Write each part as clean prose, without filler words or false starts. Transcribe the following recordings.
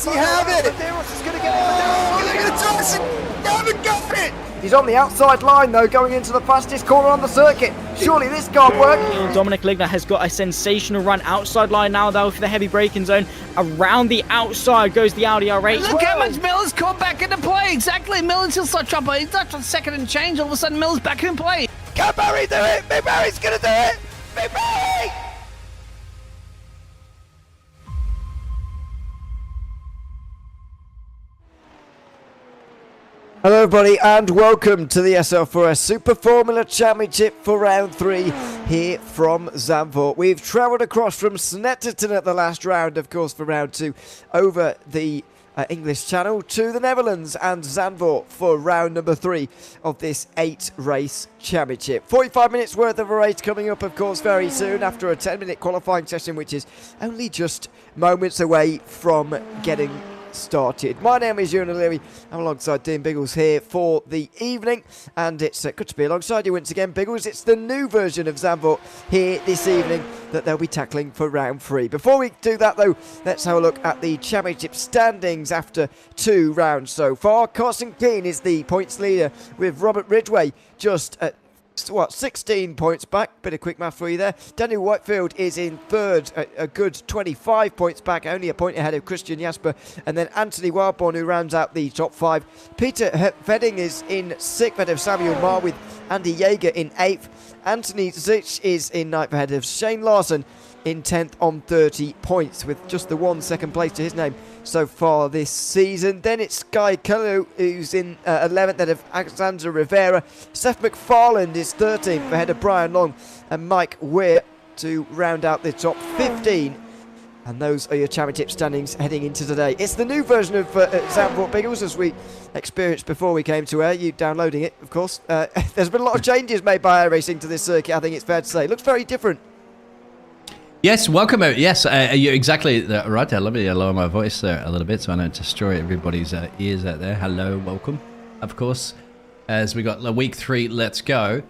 Does he have it? Medeiros is going to get it. He haven't got it! He's on the outside line though, going into the fastest corner on the circuit. Surely this can't work. Dominic Ligner has got a sensational run outside line now though for the heavy braking zone. Around the outside goes the Audi R8. Look how much Miller's caught back into play. Exactly, Miller's still start trouble. He's not on second and change. All of a sudden, Miller's back in play. Can Barry do it? Big Barry's gonna do it! Big Barry! Hello everybody and welcome to the SR4S Super Formula Championship for round 3 here from Zandvoort. We've travelled across from Snetterton at the last round, of course, for round 2, over the English Channel to the Netherlands and Zandvoort for round number 3 of this 8-race championship. 45 minutes worth of a race coming up, of course, very soon after a 10-minute qualifying session, which is only just moments away from getting started. My name is Ewan O'Leary. I'm alongside Dean Biggles here for the evening, and it's good to be alongside you once again, Biggles. It's the new version of Zandvoort here this evening that they'll be tackling for round 3. Before we do that though, let's have a look at the championship standings after 2 rounds so far. Carson Keane is the points leader with Robert Ridgway just at 16 points back. Bit of quick math for you there. Daniel Whitefield is in third, a good 25 points back, only a point ahead of Christian Jasper, and then Anthony Wildborn, who rounds out the top 5. Peter Vedding is in 6th ahead of Samuel Marr, with Andy Yeager in 8th. Anthony Zich is in 9th ahead of Shane Larson in 10th on 30 points, with just the 1 second place to his name so far this season. Then it's Guy Kellu, who's in 11th ahead of Alexander Rivera. Seth MacFarlane is 13th ahead of Brian Long and Mike Weir to round out the top 15. And those are your championship standings heading into today. It's the new version of Zandvoort Biggles, as we experienced before we came to air. You downloading it, of course. There's been a lot of changes made by air racing to this circuit, I think it's fair to say. It looks very different. Yes, welcome. Yes, you're exactly right there. Let me lower my voice there a little bit so I don't destroy everybody's ears out there. Hello, welcome. Of course, as we got week 3, let's go.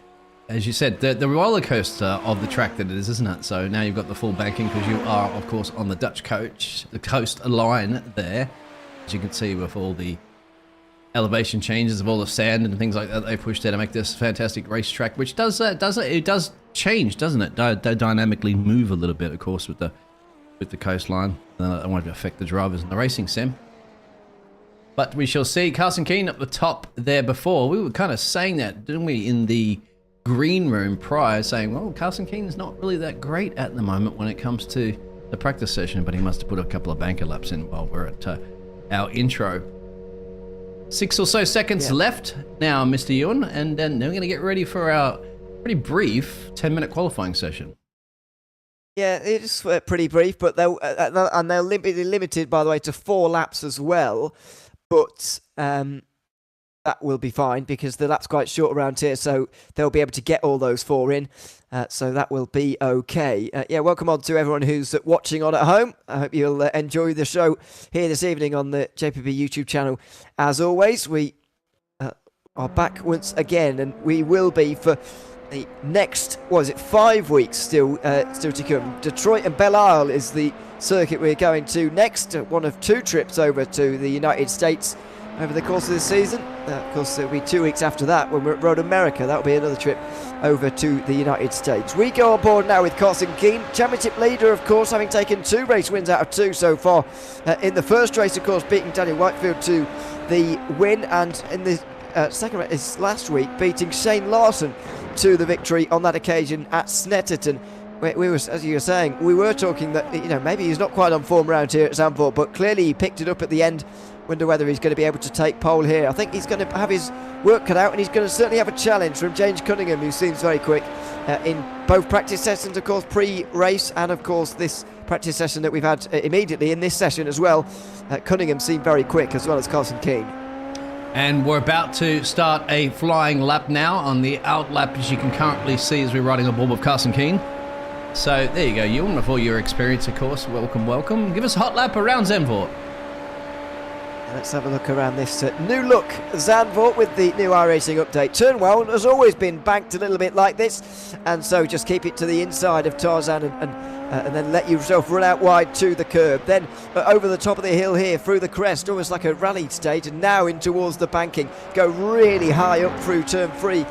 As you said, the roller coaster of the track that it is, isn't it? So now you've got the full banking because you are, of course, on the Dutch coast line there. As you can see with all the elevation changes of all the sand and things like that they pushed there to make this fantastic racetrack, which does change, doesn't it? They dynamically move a little bit, of course, with the coastline. I won't affect the drivers in the racing sim. But we shall see. Carson Keane up the top there before. We were kind of saying that, didn't we, in the green room prior, saying, well, Carson Keane is not really that great at the moment when it comes to the practice session, but he must have put a couple of banker laps in while we're at our intro. 6 or so seconds left now, Mr. Ewan, and then we're going to get ready for our pretty brief 10-minute qualifying session. Yeah, it's pretty brief, but they'll be limited, by the way, to 4 laps as well. But that will be fine because the lap's quite short around here, so they'll be able to get all those 4 in. So that will be okay. Welcome on to everyone who's watching on at home. I hope you'll enjoy the show here this evening on the JPB YouTube channel. As always, we are back once again, and we will be for the next, 5 weeks still to come. Detroit and Belle Isle is the circuit we're going to next. One of 2 trips over to the United States over the course of this season. Of course, it'll be 2 weeks after that when we're at Road America. That'll be another trip over to the United States. We go on board now with Carson Keane, championship leader, of course, having taken 2 race wins out of 2 so far. In the first race, of course, beating Daniel Whitefield to the win, and in the second race last week, beating Shane Larson to the victory on that occasion at Snetterton. We were, as you were saying, we were talking that maybe he's not quite on form around here at Zandvoort, but clearly he picked it up at the end. Wonder whether he's going to be able to take pole here. I think he's going to have his work cut out, and he's going to certainly have a challenge from James Cunningham, who seems very quick in both practice sessions, of course, pre-race, and of course this practice session that we've had immediately in this session as well. Cunningham seemed very quick, as well as Carson Keane. And we're about to start a flying lap now on the out lap, as you can currently see as we're riding on board with Carson Keane. So there you go, Ewan, with all your experience, of course. Welcome, welcome. Give us a hot lap around Zandvoort. Let's have a look around this new look Zandvoort with the new iRacing update. Turn 1 has always been banked a little bit like this, and so just keep it to the inside of Tarzan and then let yourself run out wide to the curb. Then over the top of the hill here, through the crest, almost like a rally stage, and now in towards the banking. Go really high up through turn 3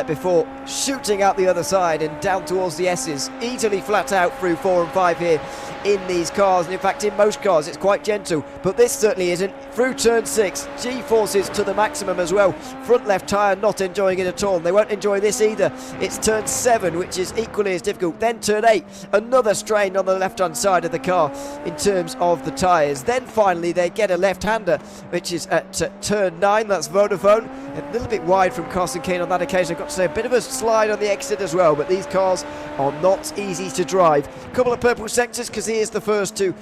before shooting out the other side and down towards the S's. Easily flat out through 4 and 5 here in these cars, and in fact in most cars it's quite gentle, but this certainly isn't. Through turn 6, G-forces to the maximum as well. Front left tyre not enjoying it at all. They won't enjoy this either. It's turn 7, which is equally as difficult. Then turn 8, another strain on the left hand side of the car in terms of the tyres. Then finally they get a left-hander, which is at turn 9. That's Vodafone, a little bit wide from Carson Keane on that occasion. I've got to say, a bit of a slide on the exit as well, but these cars are not easy to drive. A couple of purple sectors because he is the first to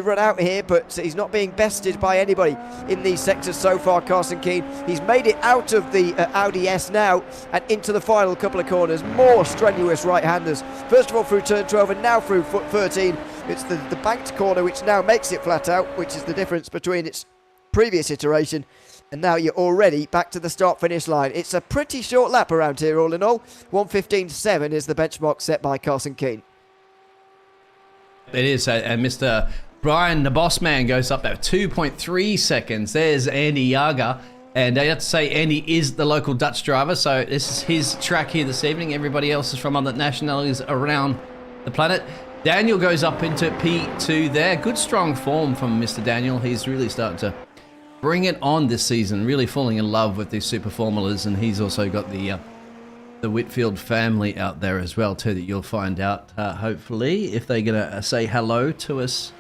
run out here, but he's not being bested by anybody in these sectors so far, Carson Keane. He's made it out of the Audi S now and into the final couple of corners. More strenuous right-handers. First of all through turn 12 and now through 13. It's the banked corner which now makes it flat out, which is the difference between its previous iteration. And now you're already back to the start-finish line. It's a pretty short lap around here, all in all. 1:15.7 is the benchmark set by Carson Keane. It is, and Mr. Brian, the boss man, goes up at 2.3 seconds. There's Andy Jager, and I have to say Andy is the local Dutch driver, so this is his track here this evening. Everybody else is from other nationalities around the planet. Daniel goes up into P2 there. Good strong form from Mr. Daniel. He's really starting to bring it on this season, really falling in love with these super formulas, and he's also got the Whitfield family out there as well too, that you'll find out hopefully if they're gonna say hello to us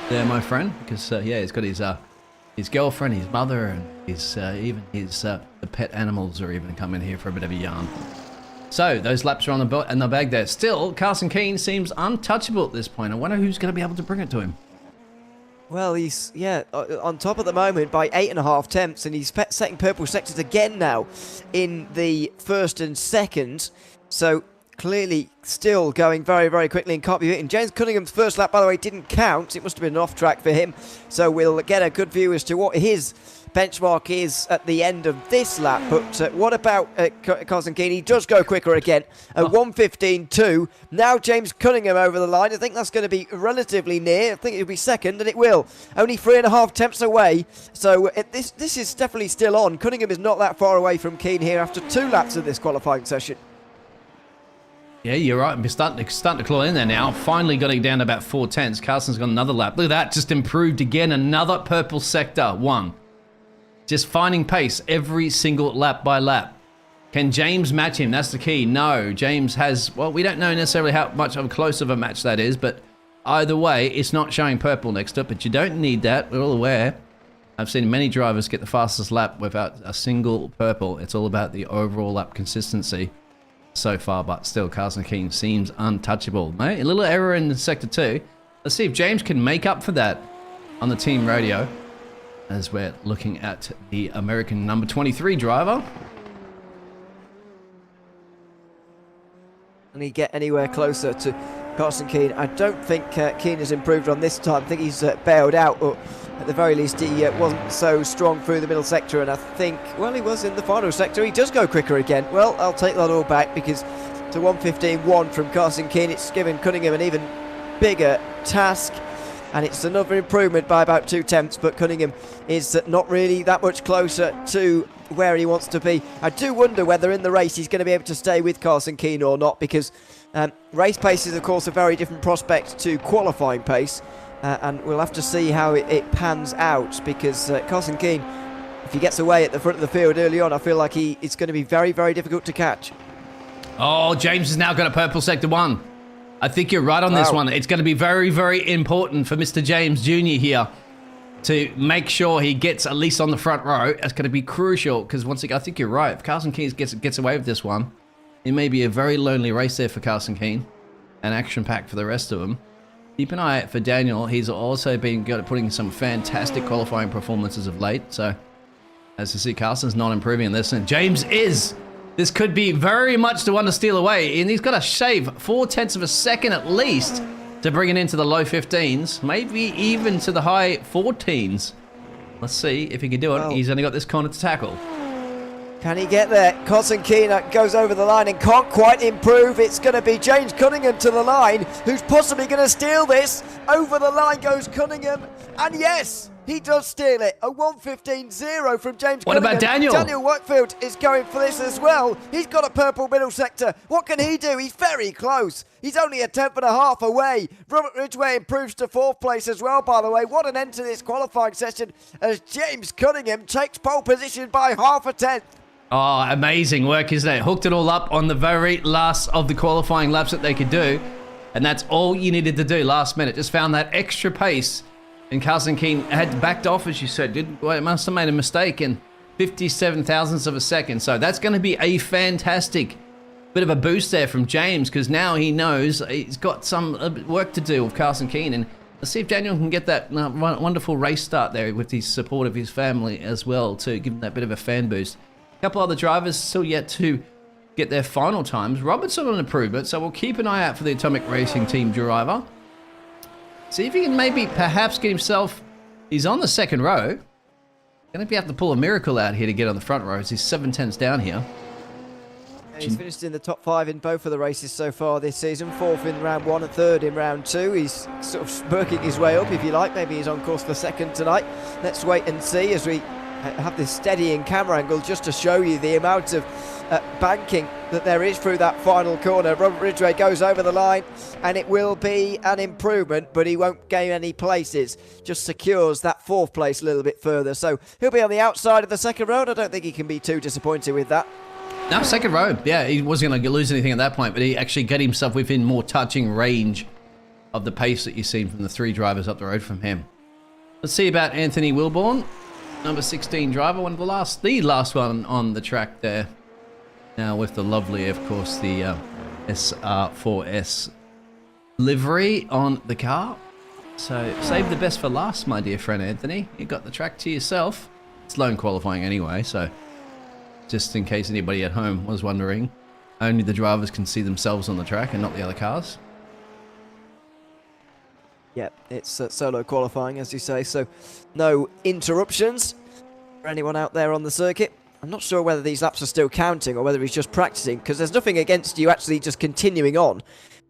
there, my friend, because yeah, he's got his girlfriend, his mother, and even his the pet animals are even coming here for a bit of a yarn. So those laps are on the bag there. Still, Carson Keane seems untouchable at this point. I wonder who's going to be able to bring it to him. Well, he's, on top at the moment by 8.5 tenths, and he's setting purple sectors again now in the first and second. So clearly still going very, very quickly and can't be beaten. James Cunningham's first lap, by the way, didn't count. It must have been an off track for him. So we'll get a good view as to what his benchmark is at the end of this lap. But what about Carson Keane? He does go quicker again at 1:15.2. Now James Cunningham over the line. I think that's going to be relatively near. I think it'll be second, and it will. Only 3.5 tenths away. So this is definitely still on. Cunningham is not that far away from Keane here after 2 laps of this qualifying session. Yeah, you're right. We're starting to claw in there now. Finally getting down to about 4 tenths. Carson's got another lap. Look at that. Just improved again. Another purple sector. 1. Just finding pace every single lap by lap. Can James match him? That's the key. No, James has, well, we don't know necessarily how much of a close of a match that is, but either way, it's not showing purple next to it, but you don't need that. We're all aware. I've seen many drivers get the fastest lap without a single purple. It's all about the overall lap consistency so far, but still, Carson Keane seems untouchable. A little error in sector 2. Let's see if James can make up for that on the team radio, as we're looking at the American number 23 driver. Can he get anywhere closer to Carson Keane? I don't think Keane has improved on this time. I think he's bailed out, or at the very least he wasn't so strong through the middle sector, and I think, well, he was in the final sector. He does go quicker again. Well, I'll take that all back, because to 1:15.1 from Carson Keane, it's given Cunningham an even bigger task. And it's another improvement by about 2 tenths, but Cunningham is not really that much closer to where he wants to be. I do wonder whether in the race he's going to be able to stay with Carson Keane or not, because race pace is, of course, a very different prospect to qualifying pace, and we'll have to see how it pans out, because Carson Keane, if he gets away at the front of the field early on, I feel like it's going to be very, very difficult to catch. Oh, James has now got a purple sector 1. I think you're right on this one. It's going to be very, very important for Mr. James Jr. here to make sure he gets at least on the front row. It's going to be crucial, because once again, I think you're right. If Carson Keane gets away with this one, it may be a very lonely race there for Carson Keane, and action-packed for the rest of them. Keep an eye out for Daniel. He's also been good at putting some fantastic qualifying performances of late. So, as you see, Carson's not improving in this, and James is. This could be very much the one to steal away, and he's got to shave 4 tenths of a second at least to bring it into the low 15s, maybe even to the high 14s Let's see if he can do it. Oh. He's only got this corner to tackle. Can he get there? Constantine goes over the line and can't quite improve. It's going to be James Cunningham to the line, who's possibly going to steal this. Over the line goes Cunningham, and yes, he does steal it. A 1:15.0 from James Cunningham. What about Daniel? Daniel Wakefield is going for this as well. He's got a purple middle sector. What can he do? He's very close. He's only a 10.5 away. Robert Ridgway improves to 4th place as well, by the way. What an end to this qualifying session as James Cunningham takes pole position by half a tenth. Oh, amazing work, isn't it? Hooked it all up on the very last of the qualifying laps that they could do. And that's all you needed to do last minute. Just found that extra pace. And Carson Keane had backed off, as you said. It must have made a mistake in 57 thousandths of a second. So that's going to be a fantastic bit of a boost there from James, because now he knows he's got some work to do with Carson Keane. And let's see if Daniel can get that wonderful race start there with the support of his family as well to give him that bit of a fan boost. A couple other drivers still yet to get their final times. Robertson on improvement, so we'll keep an eye out for the Atomic Racing Team driver. See if he can maybe perhaps get himself... He's on the second row. Going to be able to pull a miracle out here to get on the front rows. He's 7/10 down here. He's finished in the top 5 in both of the races so far this season. 4th in round 1 and 3rd in round 2. He's sort of working his way up, if you like. Maybe he's on course for 2nd tonight. Let's wait and see as we have this steadying camera angle just to show you the amount of banking that there is through that final corner. Robert Ridgway goes over the line, and it will be an improvement, but he won't gain any places. Just secures that 4th place a little bit further. So he'll be on the outside of the second row. I don't think he can be too disappointed with that. No, second row. Yeah, he wasn't going to lose anything at that point, but he actually got himself within more touching range of the pace that you've seen from the 3 drivers up the road from him. Let's see about Anthony Wilborn, number 16 driver, the last one on the track there. Now with the lovely, of course, the SR4S livery on the car. So save the best for last, my dear friend Anthony. You got the track to yourself. It's lone qualifying anyway, so just in case anybody at home was wondering, only the drivers can see themselves on the track and not the other cars. Yeah, it's solo qualifying, as you say, so no interruptions for anyone out there on the circuit. I'm not sure whether these laps are still counting or whether he's just practicing, because there's nothing against you actually just continuing on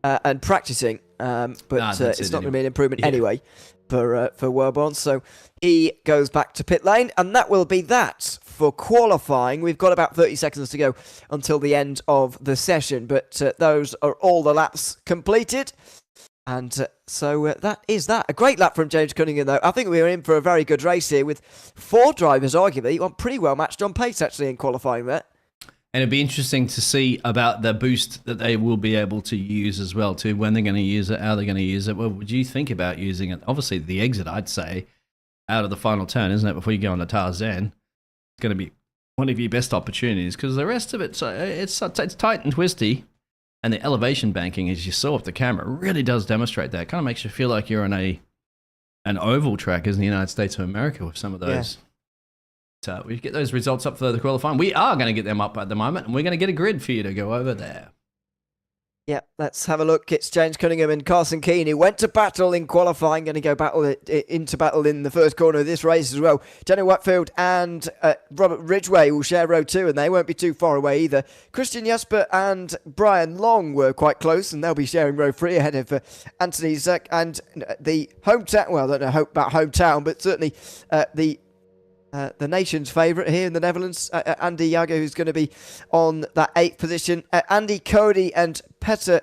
and practicing, but it's not going to be an improvement anyway for Wilborn. So he goes back to pit lane, and that will be that for qualifying. We've got about 30 seconds to go until the end of the session, but those are all the laps completed. And so that is that. A great lap from James Cunningham, though. I think we were in for a very good race here with 4 drivers, arguably. One pretty well matched on pace, actually, in qualifying there. And it'd be interesting to see about the boost that they will be able to use as well, too. When they're going to use it, how they're going to use it. What would you think about using it? Obviously, the exit, I'd say, out of the final turn, isn't it? Before you go on to Tarzan, it's going to be one of your best opportunities, because the rest of it, it's tight and twisty. And the elevation banking, as you saw with the camera, really does demonstrate that. It kind of makes you feel like you're on an oval track, as in the United States of America, with some of those. Yeah. So we get those results up for the qualifying. We are going to get them up at the moment, and we're going to get a grid for you to go over there. Yeah, let's have a look. It's James Cunningham and Carson Keane, who went to battle in qualifying, going to go into battle in the first corner of this race as well. Daniel Wakefield and Robert Ridgway will share row 2, and they won't be too far away either. Christian Jasper and Brian Long were quite close, and they'll be sharing row 3 ahead of Anthony Zuck and the hometown. Well, I don't know about hometown, but certainly the nation's favourite here in the Netherlands, Andy Jager, who's going to be on that 8th position. Andy Cody and Petter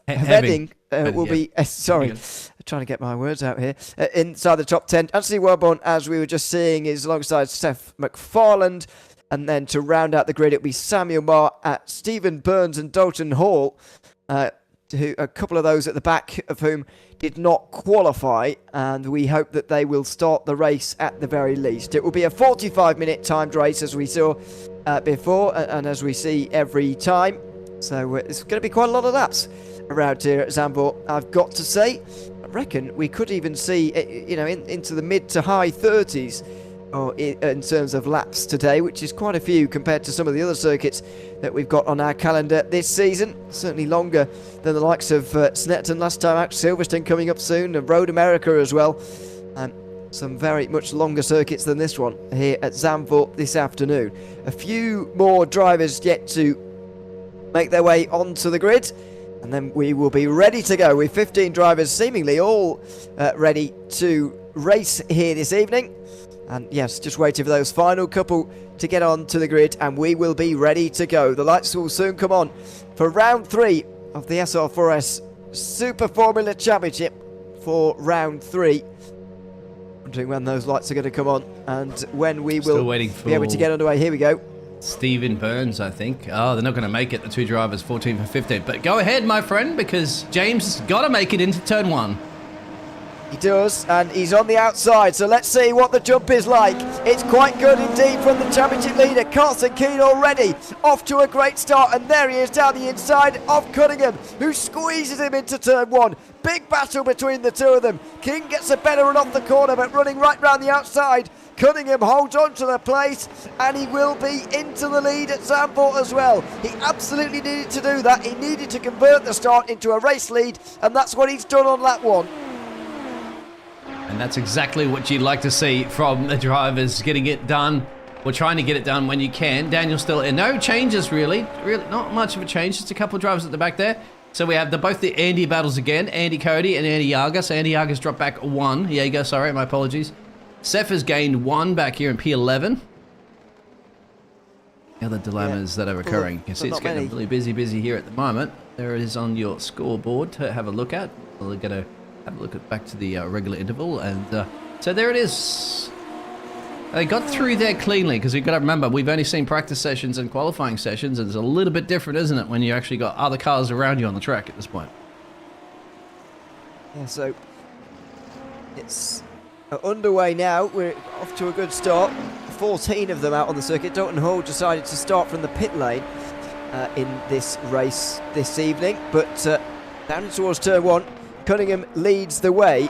Heveding will be... sorry, trying to get my words out here. Inside the top 10. Anthony Wilborn, as we were just seeing, is alongside Seth McFarland. And then to round out the grid, it'll be Samuel Marr, Stephen Burns and Dalton Hall. A couple of those at the back of whom did not qualify, and we hope that they will start the race at the very least. It will be a 45-minute timed race, as we saw before, and as we see every time. So it's going to be quite a lot of laps around here at Zandvoort, I've got to say. I reckon we could even see, into the mid to high 30s in terms of laps today, which is quite a few compared to some of the other circuits that we've got on our calendar this season. Certainly longer than the likes of Snetterton last time out, Silverstone coming up soon, and Road America as well. some very much longer circuits than this one here at Zandvoort this afternoon. A few more drivers yet to make their way onto the grid, and then we will be ready to go with 15 drivers seemingly all ready to race here this evening. And yes, just waiting for those final couple to get onto the grid, and we will be ready to go. The lights will soon come on for round 3 of the SR4S Super Formula Championship. For round 3, wondering when those lights are going to come on and when we will be able to get underway. Here we go. Stephen Burns, I think. Oh, they're not going to make it, the two drivers, 14 for 15. But go ahead, my friend, because James has got to make it into turn 1. He does, and he's on the outside, so let's see what the jump is like. It's quite good indeed from the championship leader, Carson Keane, already off to a great start, and there he is down the inside of Cunningham, who squeezes him into turn 1. Big battle between the two of them. King gets a better run off the corner, but running right round the outside. Cunningham holds on to the place, and he will be into the lead at Zandvoort as well. He absolutely needed to do that. He needed to convert the start into a race lead, and that's what he's done on lap 1. And that's exactly what you'd like to see from the drivers, getting it done, or trying to get it done when you can. Daniel still in. No changes, really not much of a change. Just a couple of drivers at the back there. So we have both the Andy battles again, Andy Cody and Andy Yaga. So Andy Yaga's dropped back 1. Here you go, sorry, my apologies. Seth has gained 1 back here in P11. The other dilemmas that are occurring. You can see it's getting really busy here at the moment. There it is on your scoreboard to have a look at. We're going to have a look at back to the regular interval, and so there it is. They got through there cleanly, because you've got to remember, we've only seen practice sessions and qualifying sessions, and it's a little bit different, isn't it, when you actually got other cars around you on the track at this point. Yeah, so it's underway now. We're off to a good start. 14 of them out on the circuit. Donington Hall decided to start from the pit lane in this race this evening, but down towards turn 1, Cunningham leads the way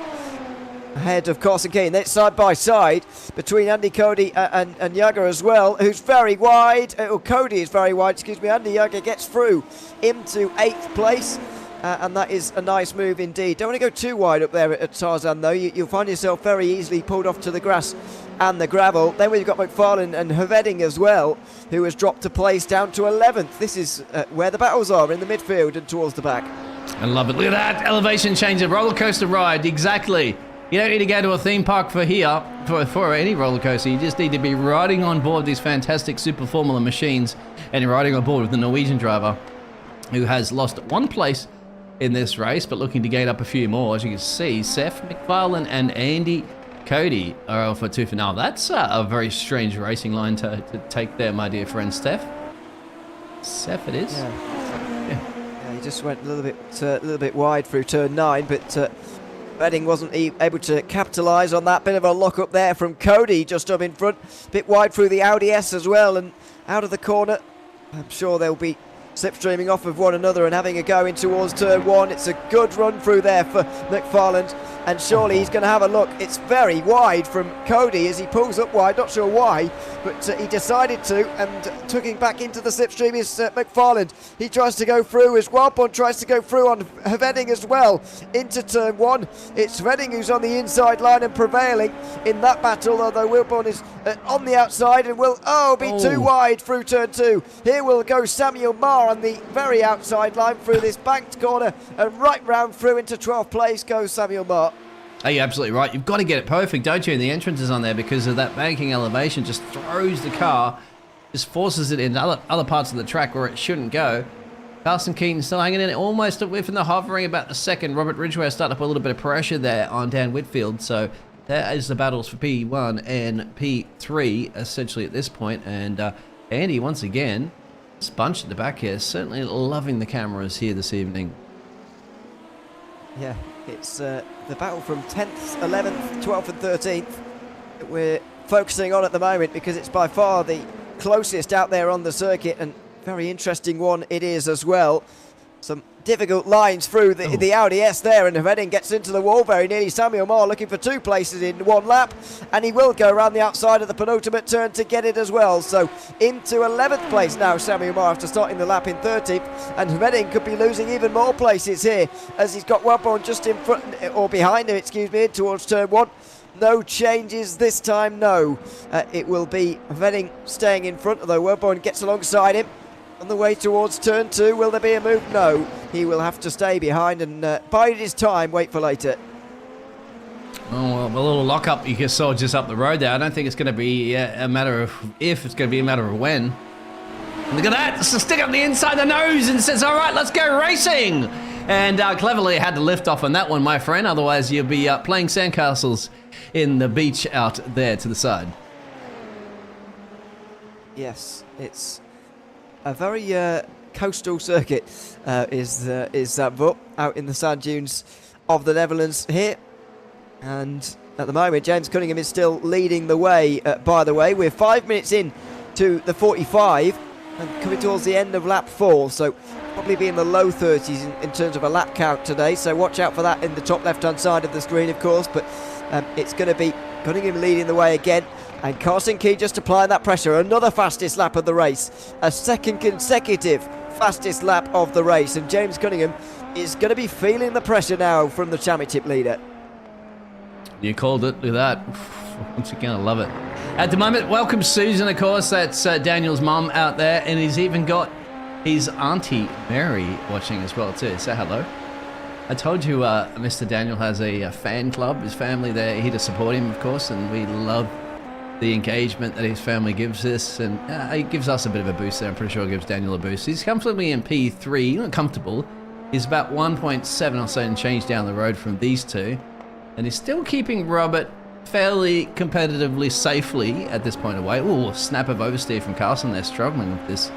ahead of Carson Keane. Then side by side between Andy Cody and Yaga as well, who's very wide. Cody is very wide, excuse me. Andy Yaga gets through into 8th place, and that is a nice move indeed. Don't want to go too wide up there at Tarzan, though. You'll find yourself very easily pulled off to the grass and the gravel. Then we've got McFarlane and Hveding as well, who has dropped a place down to 11th. This is where the battles are, in the midfield and towards the back. I love it. Look at that elevation change, a roller coaster ride. Exactly. You don't need to go to a theme park for here, for any roller coaster. You just need to be riding on board these fantastic Super Formula machines, and you're riding on board with the Norwegian driver who has lost 1 place in this race, but looking to gain up a few more. As you can see, Seth McFarlane and Andy Cody are off for 2 for now. That's a very strange racing line to take there, my dear friend Steph. Seth it is. Yeah. He just went a little bit wide through turn 9, but Redding wasn't able to capitalise on that. Bit of a lock up there from Cody just up in front. Bit wide through the Audi S as well, and out of the corner. I'm sure they'll be slipstreaming off of one another and having a go in towards turn 1. It's a good run through there for McFarland, and surely he's going to have a look. It's very wide from Cody as he pulls up wide, not sure why, but he decided to, and tucking back into the slipstream is McFarland. He tries to go through as Wildborn tries to go through on Hveding as well into turn 1. It's Hveding who's on the inside line and prevailing in that battle, although Wildborn is on the outside and will be too wide through turn 2. Here will go Samuel Marr on the very outside line through this banked corner, and right round through into 12th place goes Samuel Marr. Are you absolutely right? You've got to get it perfect, don't you? And the entrance is on there because of that banking elevation. Just throws the car, just forces it into other parts of the track where it shouldn't go. Carson Keaton still hanging in, almost within the hovering about a second. Robert Ridgway started to put a little bit of pressure there on Dan Whitfield. So that is the battles for P1 and P3 essentially at this point. And Andy once again, bunched at the back here, certainly loving the cameras here this evening. Yeah, it's the battle from 10th, 11th, 12th and 13th that we're focusing on at the moment, because it's by far the closest out there on the circuit, and very interesting one it is as well. Some difficult lines through the Audi S there, and Hveding gets into the wall very nearly. Samuel Marr looking for 2 places in 1 lap, and he will go around the outside of the penultimate turn to get it as well. So into 11th place now, Samuel Marr, after starting the lap in 13th, and Hveding could be losing even more places here as he's got Wellborn just in front, or behind him, excuse me, towards turn 1. No changes this time, no. It will be Venning staying in front, although Werborn gets alongside him. On the way towards turn 2, will there be a move? No. He will have to stay behind and bide his time, wait for later. Oh, well, a little lock-up you saw just up the road there. I don't think it's going to be a matter of if, it's going to be a matter of when. And look at that, it's a stick up the inside the nose and says, all right, let's go racing. And cleverly had to lift off on that one, my friend. Otherwise, you'll be playing sandcastles in the beach out there to the side. Yes, it's a very coastal circuit is Zandvoort, out in the sand dunes of the Netherlands here. And at the moment, James Cunningham is still leading the way, by the way. We're 5 minutes in to the 45 and coming towards the end of lap 4. So probably be in the low 30s in terms of a lap count today. So watch out for that in the top left-hand side of the screen, of course. But it's going to be Cunningham leading the way again. And Carson Key just applying that pressure. Another fastest lap of the race. A second consecutive fastest lap of the race. And James Cunningham is going to be feeling the pressure now from the championship leader. You called it. Look at that. Once again, I love it. At the moment, welcome Susan, of course. That's Daniel's mum out there. And he's even got his auntie Mary watching as well, too. Say hello. I told you Mr. Daniel has a fan club. His family there here to support him, of course. And we love the engagement that his family gives us, and it gives us a bit of a boost there. I'm pretty sure it gives Daniel a boost. He's comfortably in P3, not comfortable. He's about 1.7 or so and change down the road from these two, and he's still keeping Robert fairly competitively safely at this point away. Ooh, snap of oversteer from Carson. They're struggling with this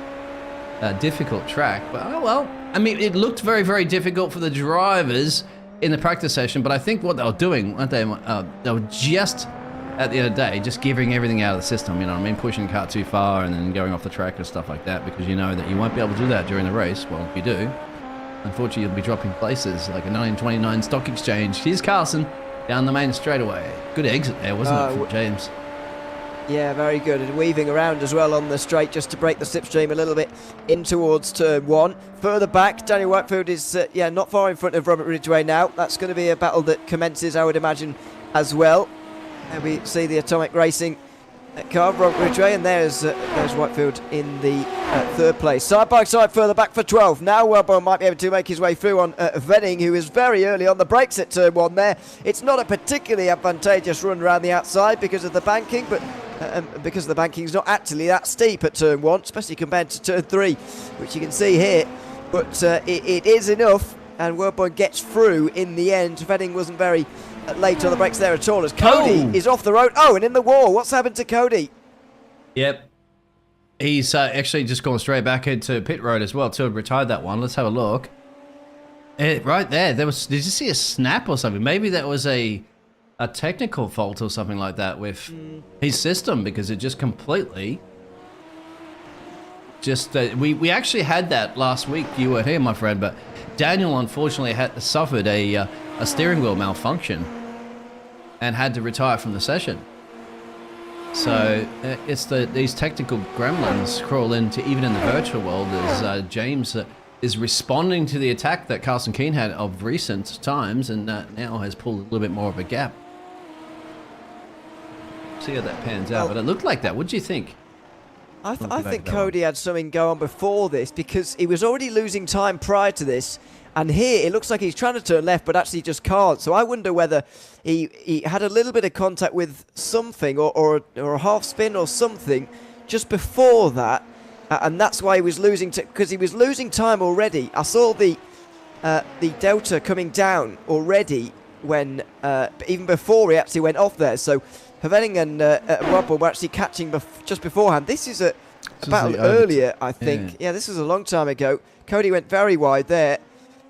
difficult track, but oh well. I mean, it looked very, very difficult for the drivers in the practice session, but I think what they were doing, weren't they? They were just, at the end of the day, just giving everything out of the system, you know what I mean? Pushing the car too far and then going off the track and stuff like that, because you know that you won't be able to do that during the race. Well, if you do, unfortunately, you'll be dropping places like a 929 stock exchange. Here's Carson down the main straightaway. Good exit there, wasn't it, from James? Yeah, very good. And weaving around as well on the straight just to break the slipstream a little bit in towards turn 1. Further back, Daniel Whitefield is, not far in front of Robert Ridgway now. That's going to be a battle that commences, I would imagine, as well. And we see the Atomic Racing car, Robert Ridgway, and there's Whitefield in the third place. Side by side further back for 12. Now Wellborn might be able to make his way through on Venning, who is very early on the brakes at turn 1 there. It's not a particularly advantageous run around the outside because of the banking, but because the banking's not actually that steep at turn 1, especially compared to turn 3, which you can see here. But it is enough, and Wellborn gets through in the end. Venning wasn't very late on the brakes there at all, as Cody is off the road. Oh, and in the wall. What's happened to Cody? Yep. He's actually just gone straight back into pit road as well, too. Retired that one. Let's have a look. Right there. Did you see a snap or something? Maybe that was a technical fault or something like that with his system, because it just completely... we actually had that last week. You were here, my friend, but Daniel unfortunately suffered a steering wheel malfunction and had to retire from the session. So it's these technical gremlins crawl into even in the virtual world as James is responding to the attack that Carson Keane had of recent times, and now has pulled a little bit more of a gap. See how that pans out, but it looked like that. What do you think? I think Cody had something go on before this, because he was already losing time prior to this, and here it looks like he's trying to turn left but actually just can't. So I wonder whether he had a little bit of contact with something or a half spin or something just before that, and that's why he was losing, because he was losing time already. I saw the delta coming down already when even before he actually went off there. So Havening and Wobble were actually catching just beforehand. This is about earlier, I think. Yeah, this was a long time ago. Cody went very wide there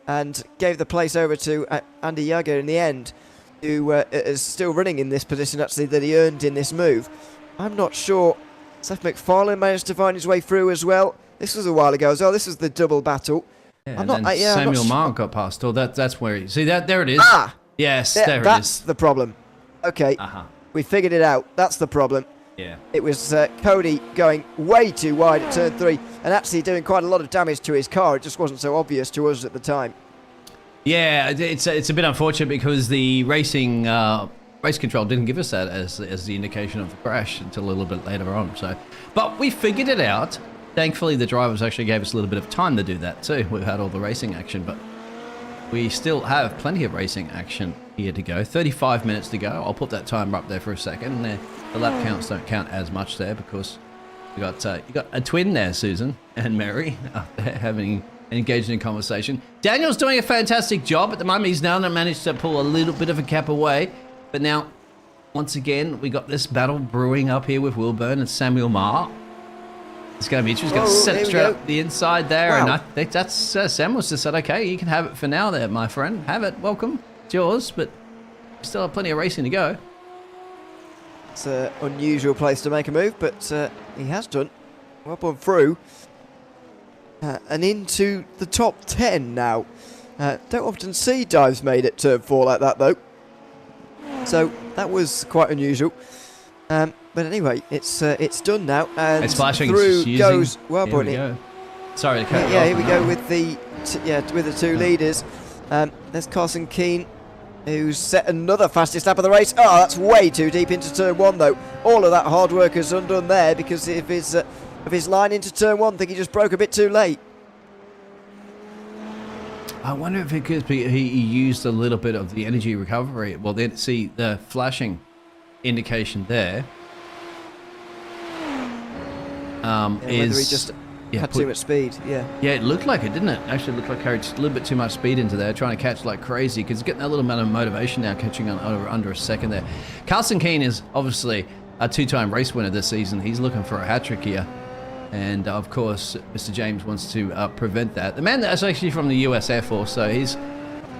and gave the place over to Andy Yager in the end, who is still running in this position, actually, that he earned in this move. I'm not sure. Seth MacFarlane managed to find his way through as well. This was a while ago as well. This was the double battle. Yeah, Samuel Mark got past. Oh, that's where he... See, there it is. Ah! Yes, there it is. That's the problem. Okay. We figured it out. That's the problem. Yeah. It was Cody going way too wide at turn 3 and actually doing quite a lot of damage to his car. It just wasn't so obvious to us at the time. Yeah, it's a bit unfortunate because the racing race control didn't give us that as the indication of the crash until a little bit later on. So, but we figured it out. Thankfully, the drivers actually gave us a little bit of time to do that too. We've had all the racing action, but we still have plenty of racing action here to go. 35 minutes to go. I'll put that timer up there for a second. The lap counts don't count as much there because you got a twin there, Susan and Mary, up there having engaged in conversation. Daniel's doing a fantastic job at the moment. He's now managed to pull a little bit of a gap away, but now once again we got this battle brewing up here with Wilburn and Samuel Marr. It's going to be interesting. He's going to set it straight up the inside there, and I think that's Samuel's just said, okay, you can have it for now there, my friend. Have it, welcome, it's yours, but we still have plenty of racing to go. It's an unusual place to make a move, but he has done. Up and through. And into the top 10 now. Don't often see dives made at turn 4 like that, though. So that was quite unusual. But anyway, it's done now. And it's flashing. Through goes Bunny. Sorry to cut you off. Yeah, here we go with the two leaders. There's Carson Keane, who's set another fastest lap of the race. Oh, that's way too deep into turn 1, though. All of that hard work is undone there because of his line into turn 1. I think he just broke a bit too late. I wonder if it could be he used a little bit of the energy recovery. Well, then see the flashing indication there. Whether he just had too much speed. Yeah, it looked like it, didn't it? Actually, it looked like he carried just a little bit too much speed into there, trying to catch like crazy, because he's getting a little amount of motivation now, catching on under a second there. Carson Keane is obviously a two-time race winner this season. He's looking for a hat-trick here. And of course, Mr. James wants to prevent that. The man that's actually from the US Air Force, so he's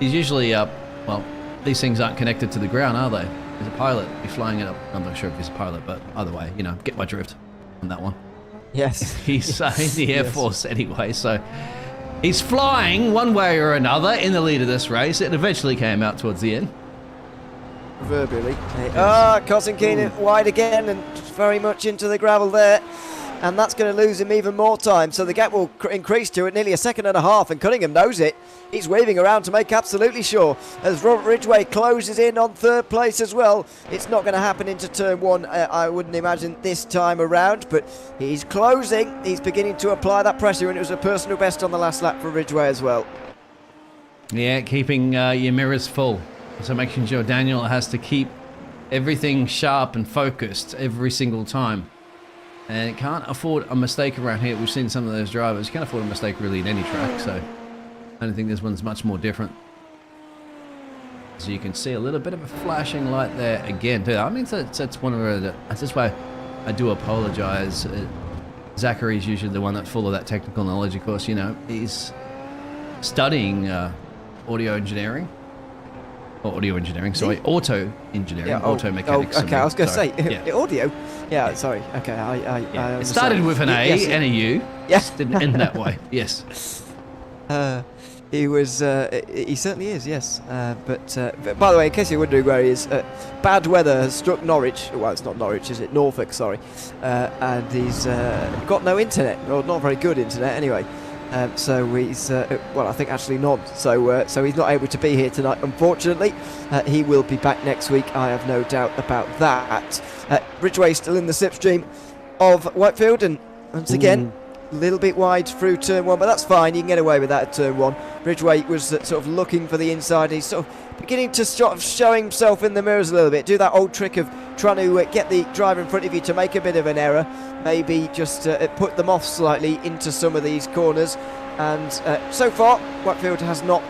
usually, well, these things aren't connected to the ground, are they? He's a pilot. He's flying it up. I'm not sure if he's a pilot, but either way, you know, get my drift on that one. Yes. He's in the Air Force anyway, so he's flying one way or another in the lead of this race. It eventually came out towards the end. Proverbially. Carson Keane wide again and very much into the gravel there. And that's going to lose him even more time. So the gap will increase to nearly 1.5 seconds, and Cunningham knows it. He's waving around to make absolutely sure. As Robert Ridgway closes in on 3rd place as well. It's not going to happen into turn 1, I wouldn't imagine, this time around. But he's closing. He's beginning to apply that pressure, and it was a personal best on the last lap for Ridgway as well. Yeah, keeping your mirrors full. So making sure Daniel has to keep everything sharp and focused every single time. And it can't afford a mistake around here. We've seen some of those drivers. You can't afford a mistake really in any track, so I don't think this one's much more different. So you can see a little bit of a flashing light there again. I mean, that's one of the... That's why I do apologize. Zachary's usually the one that's full of that technical knowledge, of course. You know, he's studying audio engineering. Or audio engineering, sorry, auto engineering, auto mechanics. Okay, I was going to say, audio? Yeah, sorry, okay, I it started with an A and a U, yes. Didn't end that way, yes. He was, he certainly is, yes. But by the way, in case you're wondering where he is, bad weather has struck Norwich. Well, it's not Norwich, is it? Norfolk, sorry. And he's got no internet, or not very good internet anyway. So he's, well, I think actually none. So he's not able to be here tonight, unfortunately. He will be back next week, I have no doubt about that. Ridgway still in the slipstream of Whitefield, and once again, a little bit wide through turn 1, but that's fine. You can get away with that at turn 1. Ridgway was sort of looking for the inside. He's sort of beginning to sort of show himself in the mirrors a little bit. Do that old trick of trying to get the driver in front of you to make a bit of an error. Maybe just put them off slightly into some of these corners. And so far, Whitefield has not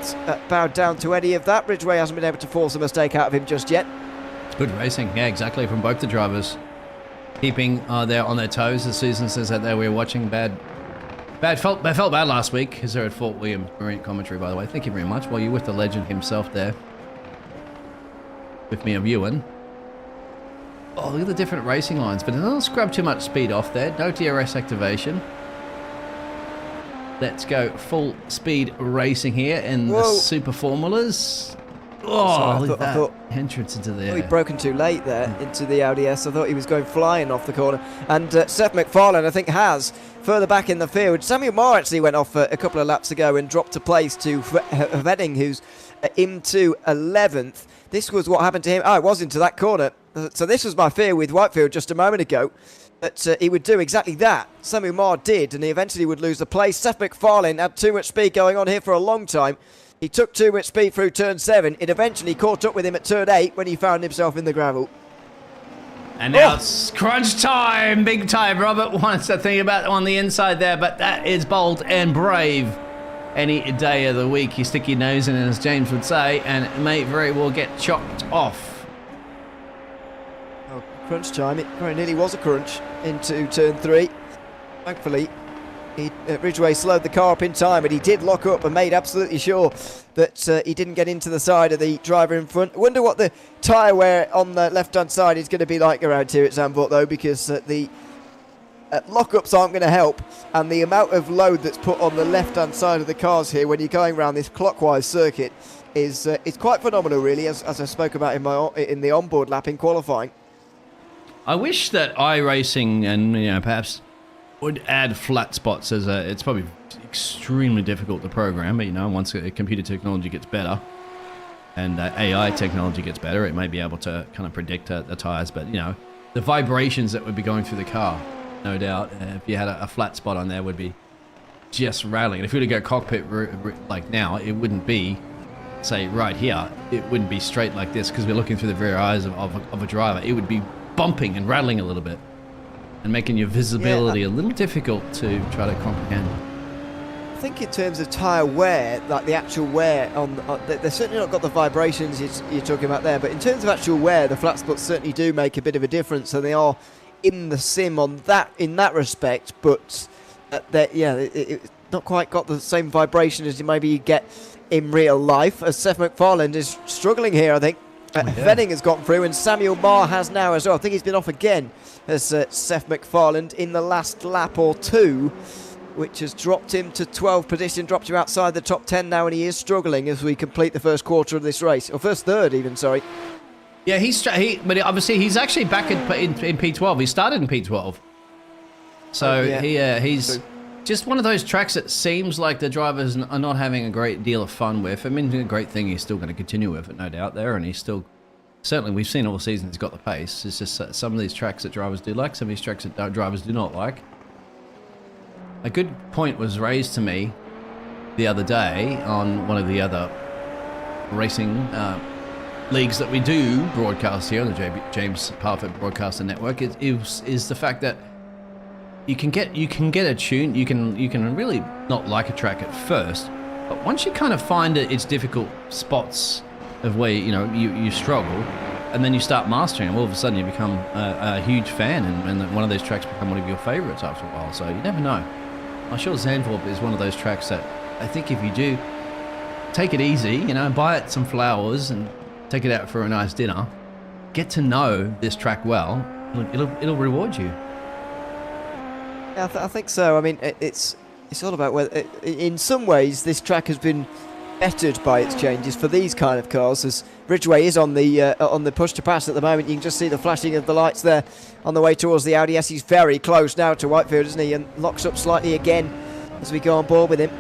bowed down to any of that. Ridgway hasn't been able to force a mistake out of him just yet. Good racing, yeah, exactly, from both the drivers. Keeping there on their toes, as Susan says out there, we were watching felt bad last week, because they're at Fort William Marine commentary, by the way. Thank you very much. Well, you're with the legend himself there. With me and Ewan. Oh, look at the different racing lines, but don't scrub too much speed off there. No DRS activation. Let's go full speed racing here in the Super Formulas. Oh, look at that entrance into there. He'd broken too late there into the Audi S. I thought he was going flying off the corner. And Seth MacFarlane, I think, has further back in the field. Samuel Marr actually went off a couple of laps ago and dropped a place to Redding, who's into 11th. This was what happened to him. Oh, it was into that corner. So this was my fear with Whitefield just a moment ago, that he would do exactly that. Samu Mar did, and he eventually would lose the place. Seth MacFarlane had too much speed going on here for a long time. He took too much speed through turn 7. It eventually caught up with him at turn 8 when he found himself in the gravel. And now it's crunch time, big time. Robert wants to think about on the inside there, but that is bold and brave. Any day of the week, you stick your nose in, as James would say, and it may very well get chopped off. Oh, crunch time. It very nearly was a crunch into turn 3. Thankfully, Ridgway slowed the car up in time, but he did lock up and made absolutely sure that he didn't get into the side of the driver in front. I wonder what the tyre wear on the left-hand side is going to be like around here at Zandvoort, though, because the lockups aren't going to help, and the amount of load that's put on the left-hand side of the cars here when you're going around this clockwise circuit is quite phenomenal, really, as I spoke about in the onboard lap in qualifying. I wish that iRacing and perhaps would add flat spots as it's probably extremely difficult to program, but once computer technology gets better and AI technology gets better, it may be able to kind of predict the tires. But the vibrations that would be going through the car, no doubt, if you had a flat spot on there, would be just rattling. And if you were to go cockpit like now, it wouldn't be, say, right here. It wouldn't be straight like this because we're looking through the very eyes of a driver. It would be bumping and rattling a little bit, and making your visibility a little difficult to try to comprehend. I think in terms of tyre wear, like the actual wear, they're certainly not got the vibrations you're talking about there, but in terms of actual wear, the flat spots certainly do make a bit of a difference, and they are in the sim in that respect, but it's not quite got the same vibration as maybe you get in real life, as Seth MacFarlane is struggling here, I think. Venning has gone through, and Samuel Marr has now as well. I think he's been off again as Seth MacFarlane in the last lap or two, which has dropped him to 12th position, dropped him outside the top 10 now, and he is struggling as we complete the first quarter of this race, or first third even, sorry. Yeah, but obviously he's actually back in P12. He started in P12. So he's just one of those tracks that seems like the drivers are not having a great deal of fun with. I mean, a great thing he's still going to continue with it, no doubt there, and he's still, certainly we've seen all season he's got the pace. It's just some of these tracks that drivers do like, some of these tracks that drivers do not like. A good point was raised to me the other day on one of the other racing leagues that we do broadcast here on the James Parfitt Broadcaster Network is the fact that you can get a tune, you can really not like a track at first, but once you kind of find its difficult spots of where you struggle, and then you start mastering them, all of a sudden you become a huge fan, and one of those tracks become one of your favorites after a while. So you never know. I'm sure Zandvoort is one of those tracks that I think if you do take it easy, buy it some flowers and take it out for a nice dinner, get to know this track well, it'll reward you. Yeah, I think so. I mean, it's all about whether, in some ways, this track has been bettered by its changes for these kind of cars. As Ridgway is on the push to pass at the moment, you can just see the flashing of the lights there on the way towards the Audi S. He's very close now to Whitefield, isn't he? And locks up slightly again as we go on board with him.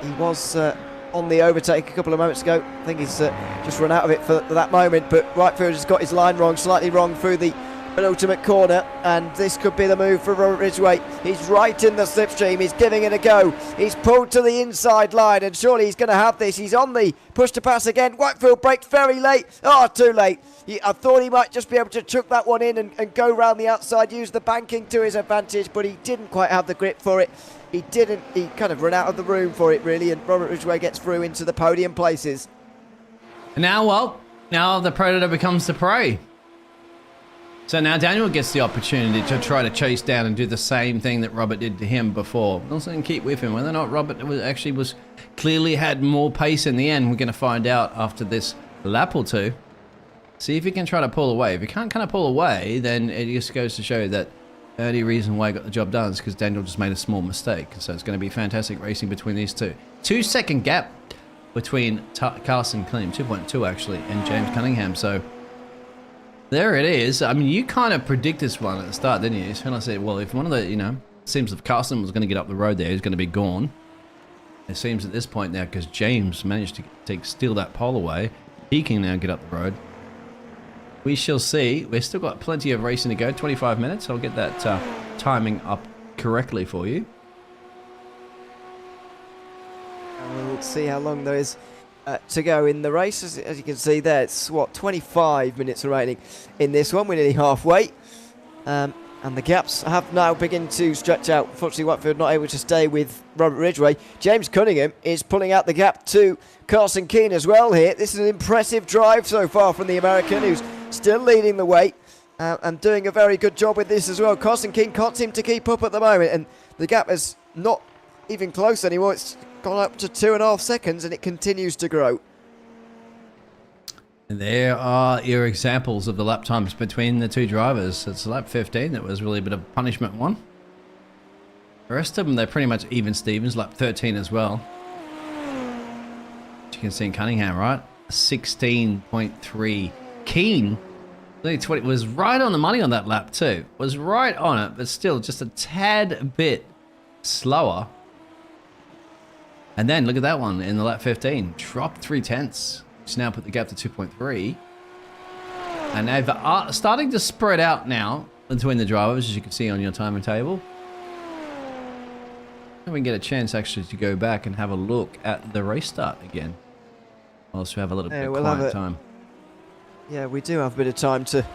He was on the overtake a couple of moments ago. I think he's just run out of it for that moment. But Whitefield has got his line wrong, slightly wrong through the penultimate corner, and this could be the move for Robert Ridgway. He's right in the slipstream, he's giving it a go, he's pulled to the inside line, and surely he's going to have this. He's on the push to pass again. Whitefield brakes very late. Too late. I thought he might just be able to chuck that one in and go round the outside, use the banking to his advantage, but he didn't quite have the grip for it. He kind of ran out of the room for it, really, and Robert Ridgway gets through into the podium places. Now the predator becomes the prey. So now Daniel gets the opportunity to try to chase down and do the same thing that Robert did to him before. Also keep with him. Whether or not Robert was clearly had more pace in the end, we're going to find out after this lap or two. See if he can try to pull away. If he can't kind of pull away, then it just goes to show that the only reason why he got the job done is because Daniel just made a small mistake. So it's going to be fantastic racing between these two. 2-second gap between Carson Clean, 2.2 actually, and James Cunningham. So there it is. I mean, you kind of predict this one at the start, didn't you? When I said, well, if one of the, seems if Carson was going to get up the road there, he's going to be gone. It seems at this point now, because James managed to steal that pole away, he can now get up the road. We shall see. We've still got plenty of racing to go, 25 minutes. I'll get that timing up correctly for you. And we'll see how long there is to go in the race. As you can see there, it's, what, 25 minutes remaining in this one. We're nearly halfway. And the gaps have now begun to stretch out. Unfortunately, Watford not able to stay with Robert Ridgway. James Cunningham is pulling out the gap to Carson Keane as well here. This is an impressive drive so far from the American, who's still leading the way and doing a very good job with this as well. Carson Keane can't seem to keep up at the moment, and the gap is not even close anymore. It's gone up to 2.5 seconds, and it continues to grow. And there are your examples of the lap times between the two drivers. It's lap 15 that was really a bit of a punishment one. The rest of them, they're pretty much even Stevens. Lap 13 as well. As you can see in Cunningham, right? 16.3. Keane, 20, was right on the money on that lap too. Was right on it, but still just a tad bit slower. And then look at that one in the lap 15. Dropped 0.3. Which now put the gap to 2.3. And they're starting to spread out now between the drivers, as you can see on your timing table. And we can get a chance actually to go back and have a look at the race start again. Whilst we have a little bit of quiet time. Yeah, we do have a bit of time to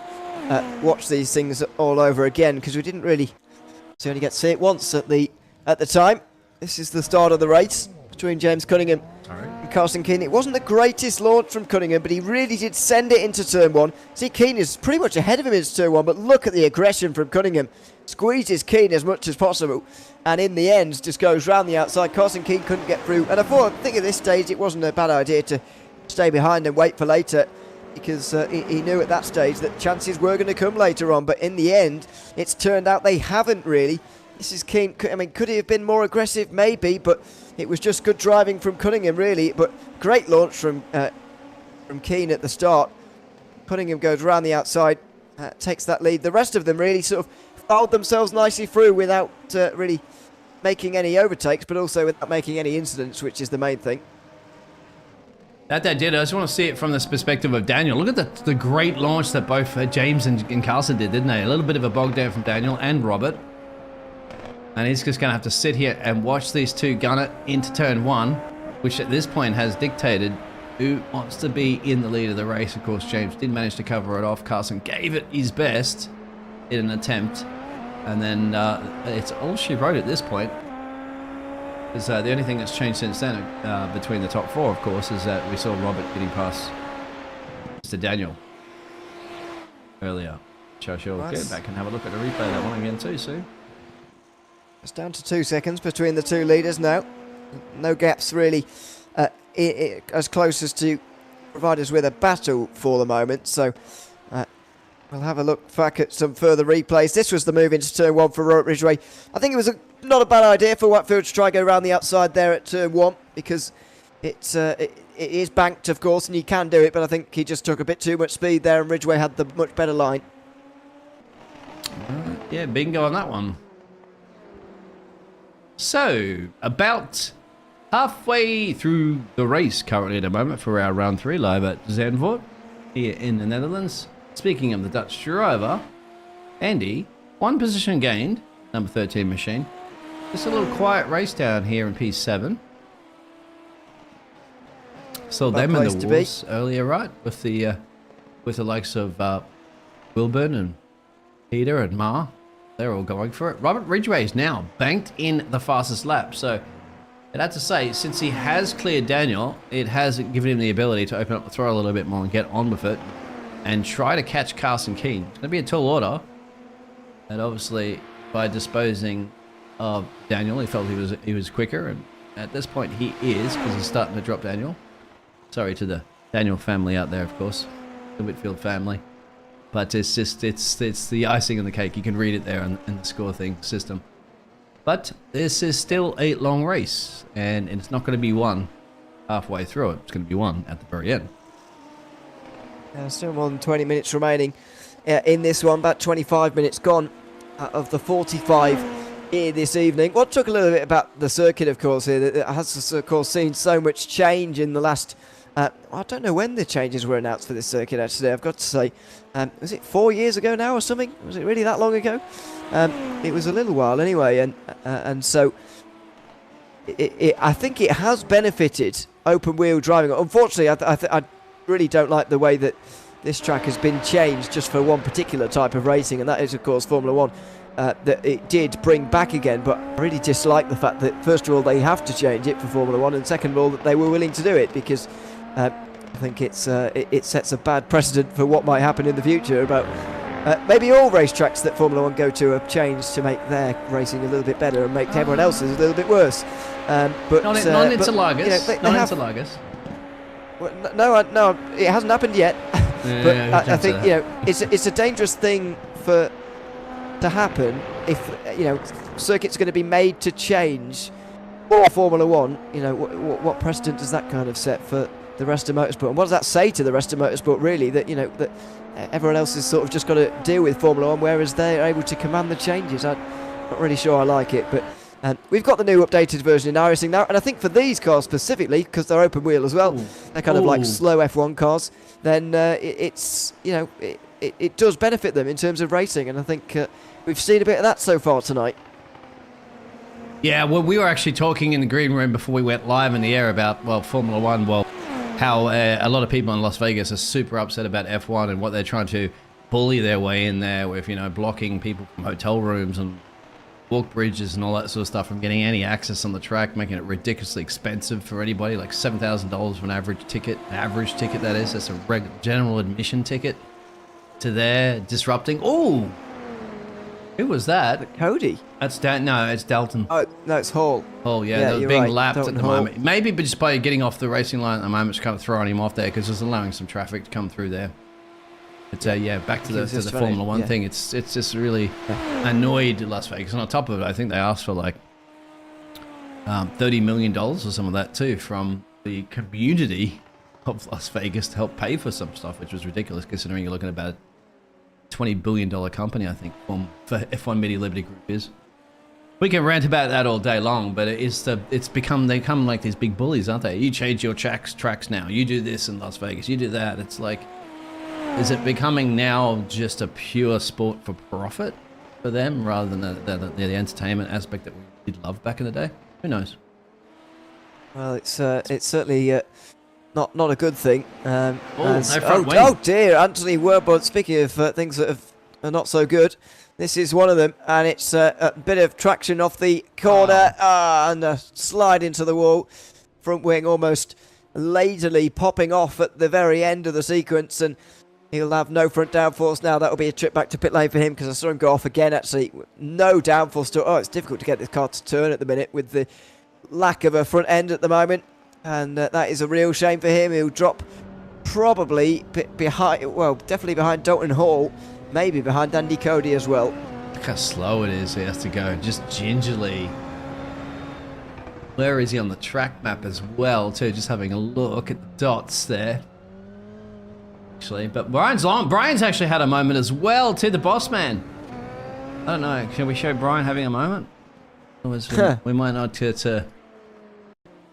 watch these things all over again, because we didn't really only get to see it once at the time. This is the start of the race between James Cunningham and Carson Keane. It wasn't the greatest launch from Cunningham, but he really did send it into turn 1. See, Keane is pretty much ahead of him into turn 1, but look at the aggression from Cunningham. Squeezes Keane as much as possible, and in the end just goes round the outside. Carson Keane couldn't get through, and I think at this stage it wasn't a bad idea to stay behind and wait for later, because he knew at that stage that chances were going to come later on, but in the end it's turned out they haven't really. This is Keane. I mean, could he have been more aggressive? Maybe, but it was just good driving from Cunningham, really. But great launch from Keane at the start. Cunningham goes around the outside, takes that lead. The rest of them really sort of fouled themselves nicely through without really making any overtakes, but also without making any incidents, which is the main thing. That they did. I just want to see it from this perspective of Daniel. Look at the great launch that both James and Carson did, didn't they? A little bit of a bog down from Daniel and Robert. And he's just going to have to sit here and watch these two gun it into turn 1, which at this point has dictated who wants to be in the lead of the race. Of course, James did manage to cover it off. Carson gave it his best in an attempt. And then it's all she wrote at this point. Because the only thing that's changed since then between the top 4, of course, is that we saw Robert getting past Mr. Daniel earlier. Shall get back and have a look at the replay of that one again too, Sue. It's down to 2 seconds between the two leaders now. No gaps really as close as to provide us with a battle for the moment. So we'll have a look back at some further replays. This was the move into turn 1 for Robert Ridgway. I think it was not a bad idea for Whitefield to try and go around the outside there at turn 1, because it is banked, of course, and you can do it, but I think he just took a bit too much speed there, and Ridgway had the much better line. Yeah, bingo on that one. So, about halfway through the race currently at the moment for our round 3 live at Zandvoort here in the Netherlands. Speaking of the Dutch driver, Andy, 1 position gained, number 13 machine. Just a little quiet race down here in P7. Saw them in the wars earlier, right? With the likes of Wilburn and Peter and Ma. They're all going for it. Robert Ridgway is now banked in the fastest lap. So, I'd have to say, since he has cleared Daniel, it has given him the ability to open up the throttle a little bit more and get on with it and try to catch Carson Keane. It's going to be a tall order. And obviously, by disposing of Daniel, he felt he was quicker. And at this point, he is, because he's starting to drop Daniel. Sorry to the Daniel family out there, of course. The Whitfield family. But it's just, it's the icing on the cake. You can read it there in the score thing system. But this is still a long race, and it's not going to be won halfway through it. It's going to be won at the very end. Still more than 20 minutes remaining in this one. About 25 minutes gone of the 45 here this evening. What took a little bit about the circuit, of course, here, it has, of course, seen so much change in the last... I don't know when the changes were announced for this circuit, actually. I've got to say, was it 4 years ago now or something? Was it really that long ago? It was a little while anyway, and so I think it has benefited open-wheel driving. Unfortunately, I really don't like the way that this track has been changed just for one particular type of racing, and that is, of course, Formula 1. That it did bring back again, but I really dislike the fact that, first of all, they have to change it for Formula 1, and second of all, that they were willing to do it, because I think it sets a bad precedent for what might happen in the future about maybe all racetracks that Formula 1 go to have changed to make their racing a little bit better and make everyone else's a little bit worse. But Not interlagers. No, it hasn't happened yet. But I think it's a dangerous thing to happen if circuits are going to be made to change for Formula 1. What precedent does that kind of set for the rest of motorsport, and what does that say to the rest of motorsport, really, that that everyone else has sort of just got to deal with Formula 1, whereas they're able to command the changes? I'm not really sure I like it, but we've got the new updated version in iRacing now, and I think for these cars specifically, because they're open wheel as well, they're kind of like slow F1 cars, then it does benefit them in terms of racing, and I think we've seen a bit of that so far tonight. Yeah, well, we were actually talking in the green room before we went live in the air about, Formula 1, how a lot of people in Las Vegas are super upset about F1 and what they're trying to bully their way in there with, blocking people from hotel rooms and walk bridges and all that sort of stuff from getting any access on the track, making it ridiculously expensive for anybody, like $7,000 for an average ticket that is. That's a general admission ticket to there, disrupting. Oh, who was that? Cody. No, it's Dalton. Oh, no, it's Hall. Hall, yeah, they're being lapped Dalton at the Hall. moment. Maybe but just by getting off the racing line at the moment, it's kind of throwing him off there because it's allowing some traffic to come through there. But back to the Formula 1 thing. It's just really annoyed Las Vegas. And on top of it, I think they asked for like $30 million or some of that too from the community of Las Vegas to help pay for some stuff, which was ridiculous considering you're looking at about a $20 billion company, I think, for F1 Media Liberty Group is. We can rant about that all day long, but they become like these big bullies, aren't they? You change your tracks now. You do this in Las Vegas. You do that. It's like, is it becoming now just a pure sport for profit for them rather than the entertainment aspect that we did love back in the day? Who knows? Well, it's certainly not a good thing. No dear, Anthony Werbud. Speaking of things that are not so good, this is one of them, and it's a bit of traction off the corner and a slide into the wall. Front wing almost lazily popping off at the very end of the sequence, and he'll have no front downforce now. That'll be a trip back to pit lane for him, because I saw him go off again, actually. No downforce. It's difficult to get this car to turn at the minute with the lack of a front end at the moment, and that is a real shame for him. He'll drop probably behind, definitely behind Dalton Hall, maybe behind Andy Cody as well. Look how slow it is. He has to go just gingerly. Where is he on the track map as well, too? Just having a look at the dots there. Actually, but Brian's actually had a moment as well, too, the boss man. I don't know. Can we show Brian having a moment? We might not to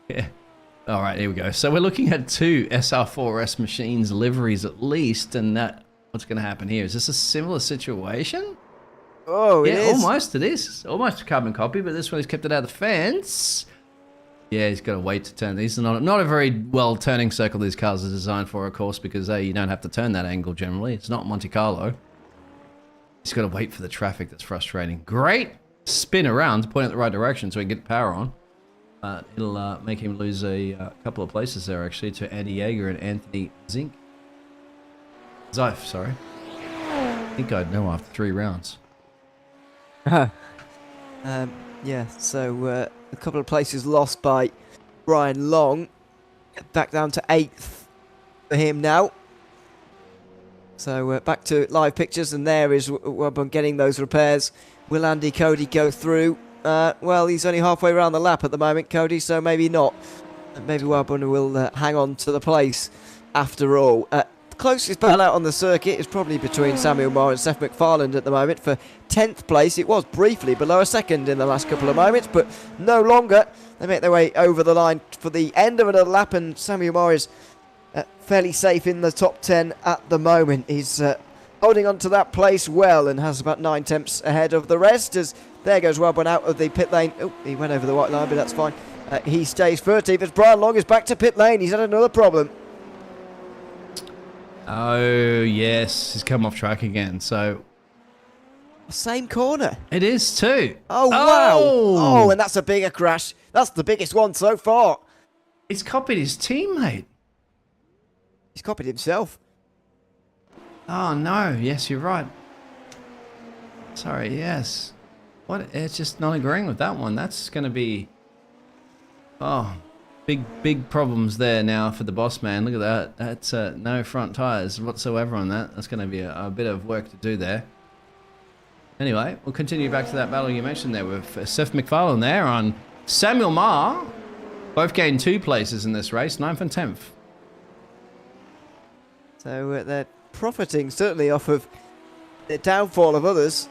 yeah. All right, here we go. So we're looking at 2 SR4S machines liveries at least, and what's going to happen here? Is this a similar situation? Oh, it is. Almost. It is almost a carbon copy, but this one he's kept it out of the fence. Yeah, he's got to wait to turn. These are not a very well turning circle these cars are designed for, of course, because you don't have to turn that angle generally. It's not Monte Carlo. He's got to wait for the traffic. That's frustrating. Great spin around, point in the right direction so he can get power on. It'll make him lose a couple of places there, actually, to Andy Yeager and Anthony Zeif, sorry. I think I'd know after 3 rounds. Yeah, so a couple of places lost by Brian Long. Back down to 8th for him now. So back to live pictures, and there is Webber getting those repairs. Will Andy Cody go through? Well, he's only halfway around the lap at the moment, Cody, so maybe not. Maybe Webber will hang on to the place after all. closest battle out on the circuit is probably between Samuel Marr and Seth MacFarlane at the moment for 10th place. It was briefly below a second in the last couple of moments, but no longer. They make their way over the line for the end of another lap, and Samuel Marr is fairly safe in the top 10 at the moment. He's holding on to that place well and has about 9 tenths ahead of the rest, as there goes Robin out of the pit lane. Oh, he went over the white line, but that's fine. He stays 13th as Brian Long is back to pit lane. He's had another problem. Oh, yes. He's come off track again. So Same corner. it is too. Oh, wow. Oh, and that's a bigger crash. That's the biggest one so far. He's copied his teammate. He's copied himself. Oh, no. Yes, you're right. Sorry, yes. What? It's just not agreeing with that one. That's going to be... Oh, big problems there now for the boss man. Look at that. That's no front tyres whatsoever on that. That's going to be a bit of work to do there. Anyway, we'll continue back to that battle you mentioned there with Seth MacFarlane there on Samuel Marr. Both gained 2 places in this race, 9th and 10th. So they're profiting certainly off of the downfall of others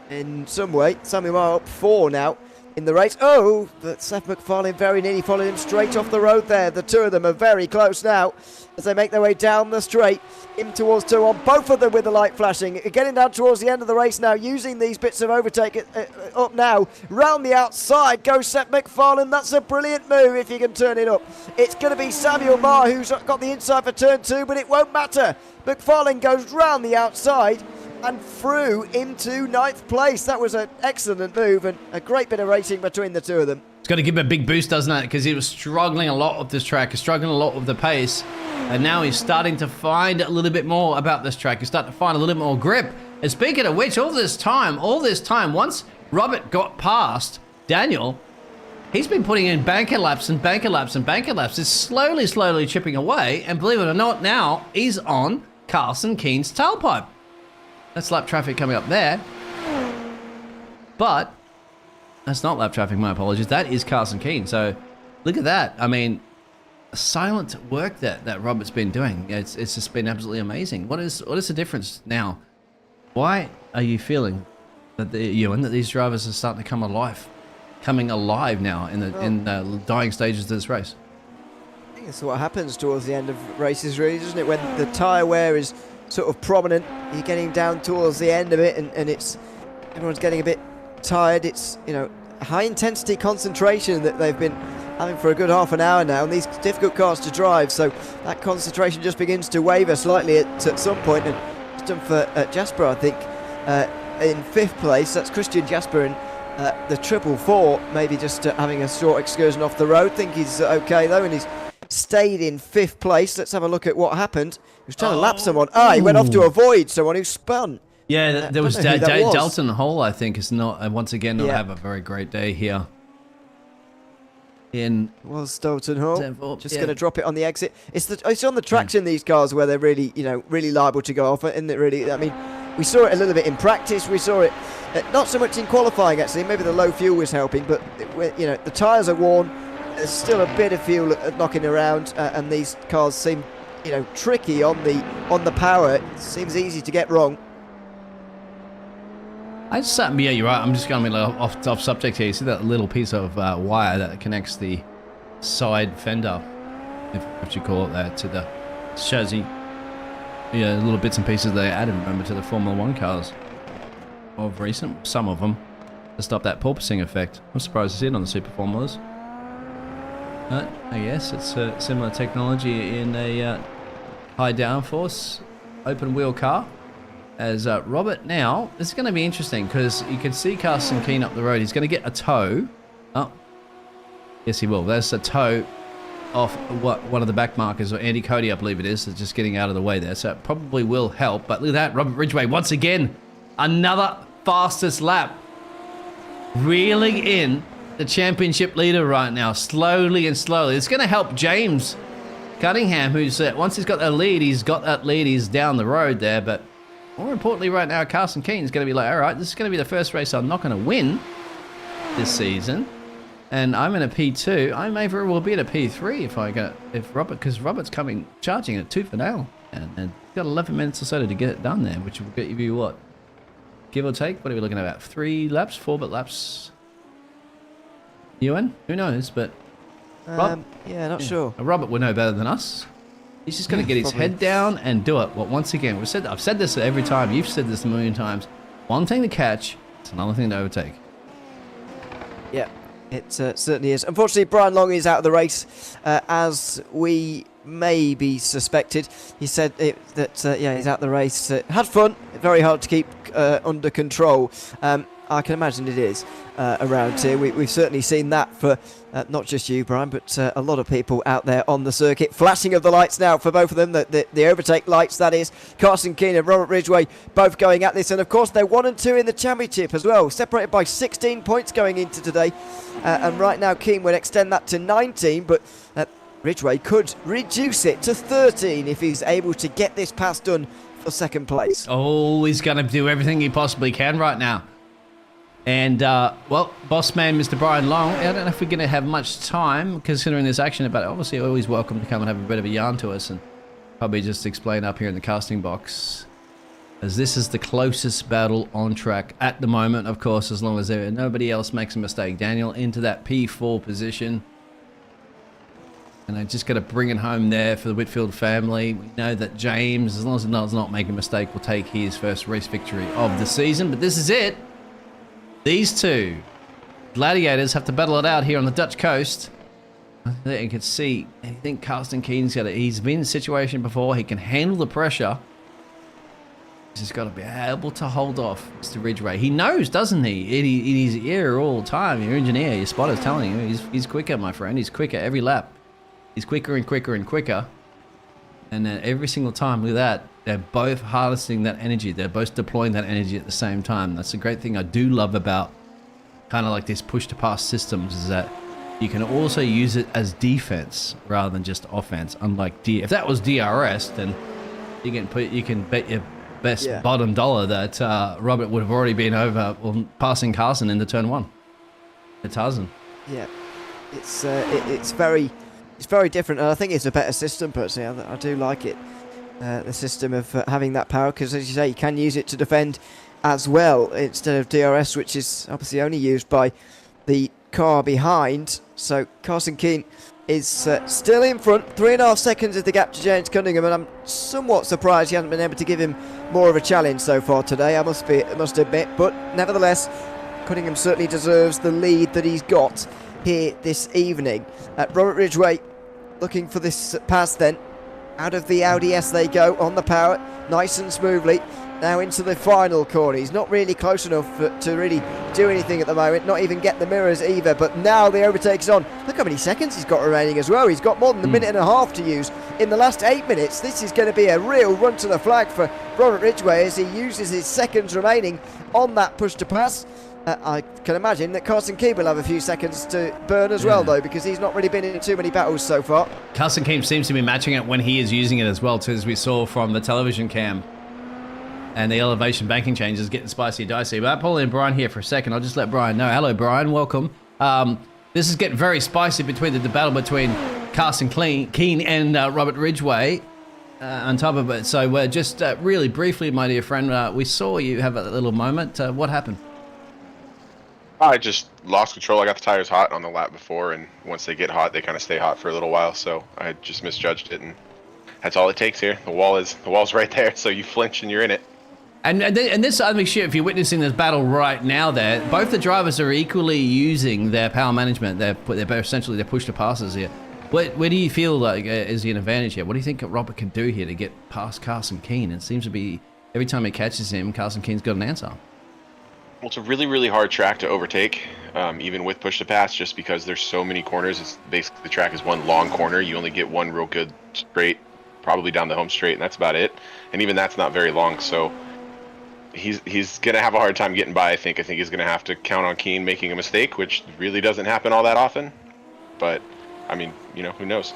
in some way. Samuel Marr up 4 now in the race. Oh, but Seth MacFarlane very nearly followed him straight off the road there. The two of them are very close now as they make their way down the straight in towards 2-1. Both of them with the light flashing. Getting down towards the end of the race now, using these bits of overtake up now. Round the outside goes Seth MacFarlane. That's a brilliant move if you can turn it up. It's going to be Samuel Marr who's got the inside for turn 2, but it won't matter. MacFarlane goes round the outside and through into 9th place. That was an excellent move and a great bit of racing between the two of them. It's got to give him a big boost, doesn't it? Because he was struggling a lot with this track, struggling a lot with the pace. And now he's starting to find a little bit more about this track. He's starting to find a little bit more grip. And speaking of which, all this time, once Robert got past Daniel, he's been putting in banker laps and banker laps and banker laps. It's slowly chipping away. And believe it or not, now he's on Carson Keen's tailpipe. That's lap traffic coming up there. But that's not lap traffic, my apologies. That is Carson Keen. So look at that. I mean, silent work that Robert's been doing. It's just been absolutely amazing. What is the difference now? Why are you feeling that that these drivers are starting to coming alive now in the dying stages of this race? I think that's what happens towards the end of races, really, doesn't it? When the tyre wear is sort of prominent, you're getting down towards the end of it, and everyone's getting a bit tired. It's high intensity concentration that they've been having for a good half an hour now, and these difficult cars to drive, so that concentration just begins to waver slightly at some point. And it's done for Jasper, I think, in 5th place. That's Christian Jasper in the 444, maybe just having a short excursion off the road. Think he's okay though, and he's stayed in 5th place. Let's have a look at what happened. He was trying to lap someone. He went off to avoid someone who spun. Yeah, there was Dalton Hall, I think, is not once again not have a very great day here. Was Dalton Hall Zandvoort, just going to drop it on the exit? It's on the tracks in these cars where they're really really liable to go off, and it really. I mean, we saw it a little bit in practice. We saw it not so much in qualifying actually. Maybe the low fuel was helping, but the tyres are worn. There's still a bit of fuel knocking around, and these cars seem tricky on the power. It seems easy to get wrong. Yeah, you're right. I'm just going to be off subject here. You see that little piece of wire that connects the side fender, if you call it that, to the chassis. Yeah, little bits and pieces they added, remember, to the Formula 1 cars of recent, some of them, to stop that porpoising effect. I'm surprised to see it on the Super Formulas. But I guess it's a similar technology in a high downforce open wheel car. As Robert now, this is going to be interesting because you can see Carson Keen up the road. He's going to get a tow. Oh, yes, he will. There's a tow off one of the back markers, or Andy Cody, I believe it is. It's just getting out of the way there, so it probably will help. But look at that, Robert Ridgway once again, another fastest lap, reeling in the championship leader right now, slowly and slowly. It's going to help James Cunningham, who's once he's got that lead, he's down the road there, but. More importantly right now, Carson Keen is going to be like, all right, this is going to be the first race I'm not going to win this season. And I'm in a P2. I may very well be at a P3 because Robert's coming charging at 2 for now. And then got 11 minutes or so to get it done there, which will get you what? Give or take? What are we looking at? About 3 laps, 4 laps? Ewan? Who knows? But Yeah, not sure. Robert would know better than us. He's just going to get his head down and do it. Well, once again, I've said this every time. You've said this a million times. One thing to catch, it's another thing to overtake. Yeah, it certainly is. Unfortunately, Brian Long is out of the race, as we maybe suspected. He said that he's out of the race. Had fun. Very hard to keep under control. I can imagine it is around here. We've certainly seen that for not just you, Brian, but a lot of people out there on the circuit. Flashing of the lights now for both of them, the overtake lights, that is. Carson Keane and Robert Ridgway both going at this. And, of course, they're 1 and 2 in the championship as well, separated by 16 points going into today. And right now, Keane would extend that to 19, but Ridgway could reduce it to 13 if he's able to get this pass done for second place. Oh, he's going to do everything he possibly can right now. And, well, boss man, Mr. Brian Long, I don't know if we're going to have much time considering this action, but obviously always welcome to come and have a bit of a yarn to us and probably just explain up here in the casting box. As this is the closest battle on track at the moment, of course, as long as nobody else makes a mistake. Daniel into that P4 position. And they're just going to bring it home there for the Whitfield family. We know that James, as long as he does not make a mistake, will take his first race victory of the season. But this is it. These two gladiators have to battle it out here on the Dutch coast. There you can see, I think Carsten Keane's he's been in a situation before. He can handle the pressure. He's just got to be able to hold off Mr. Ridgway. He knows, doesn't he? In his ear all the time. Your engineer, your spotter's telling you, he's quicker, my friend. He's quicker every lap. He's quicker and quicker and quicker. And then every single time, look at that. They're both harnessing that energy. They're both deploying that energy at the same time. That's a great thing I do love about kind of like this push-to-pass systems is that you can also use it as defense rather than just offense. Unlike if that was DRS, then you can bet your best bottom dollar that Robert would have already been over passing Carson into turn 1. It doesn't. Yeah, it's very different, and I think it's a better system personally. I do like it. The system of having that power, because as you say, you can use it to defend as well instead of DRS, which is obviously only used by the car behind. So Carson Keane is still in front. 3.5 seconds is the gap to James Cunningham, and I'm somewhat surprised he hasn't been able to give him more of a challenge so far today, I must admit. But nevertheless, Cunningham certainly deserves the lead that he's got here this evening. Robert Ridgway looking for this pass then. Out of the Audi S they go on the power, nice and smoothly. Now into the final corner. He's not really close enough to really do anything at the moment, not even get the mirrors either. But now the overtake's on. Look how many seconds he's got remaining as well. He's got more than a minute and a half to use in the last 8 minutes. This is going to be a real run to the flag for Robert Ridgway as he uses his seconds remaining on that push to pass. I can imagine that Carson Keane will have a few seconds to burn as well, though, because he's not really been in too many battles so far. Carson Keane seems to be matching it when he is using it as well, too, as we saw from the television cam. And the elevation banking changes getting spicy dicey. But I'll pull in Brian here for a second. I'll just let Brian know. Hello, Brian. Welcome. This is getting very spicy between the battle between Carson Keane and Robert Ridgway on top of it. So just really briefly, my dear friend, we saw you have a little moment. What happened? I just lost control. I got the tires hot on the lap before, and once they get hot, they kind of stay hot for a little while. So I just misjudged it, and that's all it takes here. The wall's right there, so you flinch and you're in it. And this, I think, if you're witnessing this battle right now, there, both the drivers are equally using their power management. They're essentially push to passes here. Where do you feel like is an advantage here? What do you think Robert can do here to get past Carson Keane? It seems to be every time he catches him, Carson Keane's got an answer. Well, it's a really, really hard track to overtake, even with push to pass, just because there's so many corners. It's basically the track is one long corner. You only get one real good straight, probably down the home straight, and that's about it. And even that's not very long. So he's gonna have a hard time getting by. I think he's gonna have to count on Keane making a mistake, which really doesn't happen all that often. But I mean, who knows?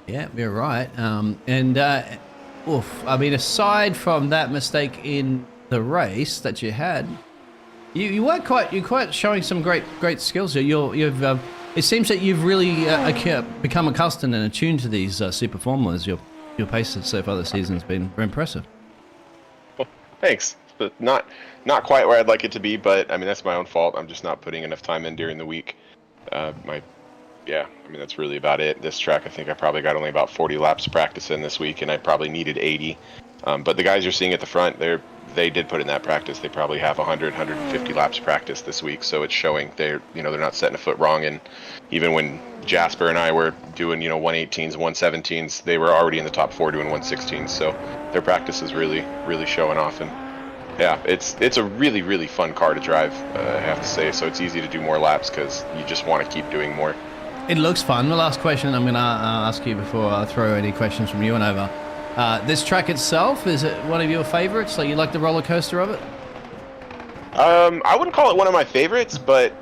Yeah, you're right. I mean, aside from that mistake in the race that you had, you're quite showing some great skills here. You've it seems that you've really become accustomed and attuned to these super formulas. Your pace so far this season has been very impressive. Well, thanks. But not quite where I'd like it to be, but I mean that's my own fault. I'm just not putting enough time in during the week. That's really about it. This track, I think I probably got only about 40 laps of practice in this week, and I probably needed 80. But the guys you're seeing at the front, they did put in that practice. They probably have 150 laps of practice this week, so it's showing. They're not setting a foot wrong. And even when Jasper and I were doing 118s, 117s, they were already in the top 4 doing 116s. So their practice is really showing off. And yeah, it's a really, really fun car to drive, I have to say. So it's easy to do more laps because you just want to keep doing more. It looks fun. The last question I'm going to ask you before I throw any questions from you and over. This track itself, is it one of your favorites? Like, you like the roller coaster of it? I wouldn't call it one of my favorites, but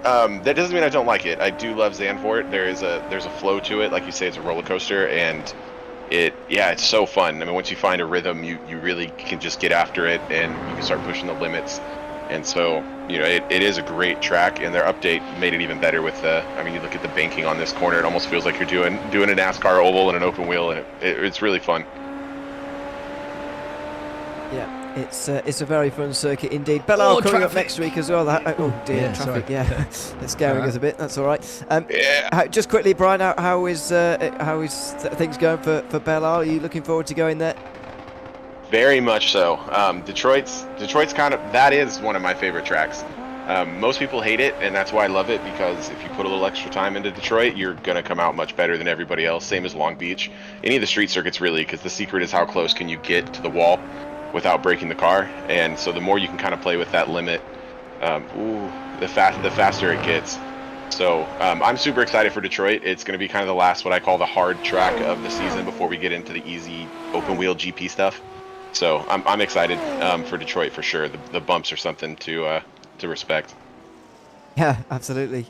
that doesn't mean I don't like it. I do love Zandvoort. There's a flow to it. Like you say, it's a roller coaster, and it's so fun. I mean, once you find a rhythm, you really can just get after it, and you can start pushing the limits. And so, it is a great track, and their update made it even better with you look at the banking on this corner. It almost feels like you're doing a NASCAR oval and an open wheel, and it's really fun. Yeah, it's a very fun circuit indeed. Bellal coming up next week as well. Oh dear, traffic. Sorry. Yeah, it's scaring us a bit. That's all right. Just quickly, Brian, how is things going for Bellal? Are you looking forward to going there? Very much so. Detroit's kind of, that is one of my favorite tracks. Most people hate it, and that's why I love it, because if you put a little extra time into Detroit, you're going to come out much better than everybody else. Same as Long Beach. Any of the street circuits, really, because the secret is how close can you get to the wall without breaking the car. And so the more you can kind of play with that limit, the faster it gets. So I'm super excited for Detroit. It's going to be kind of the last, what I call the hard track of the season before we get into the easy open wheel GP stuff. So I'm excited for Detroit for sure. The bumps are something to respect. Yeah, absolutely.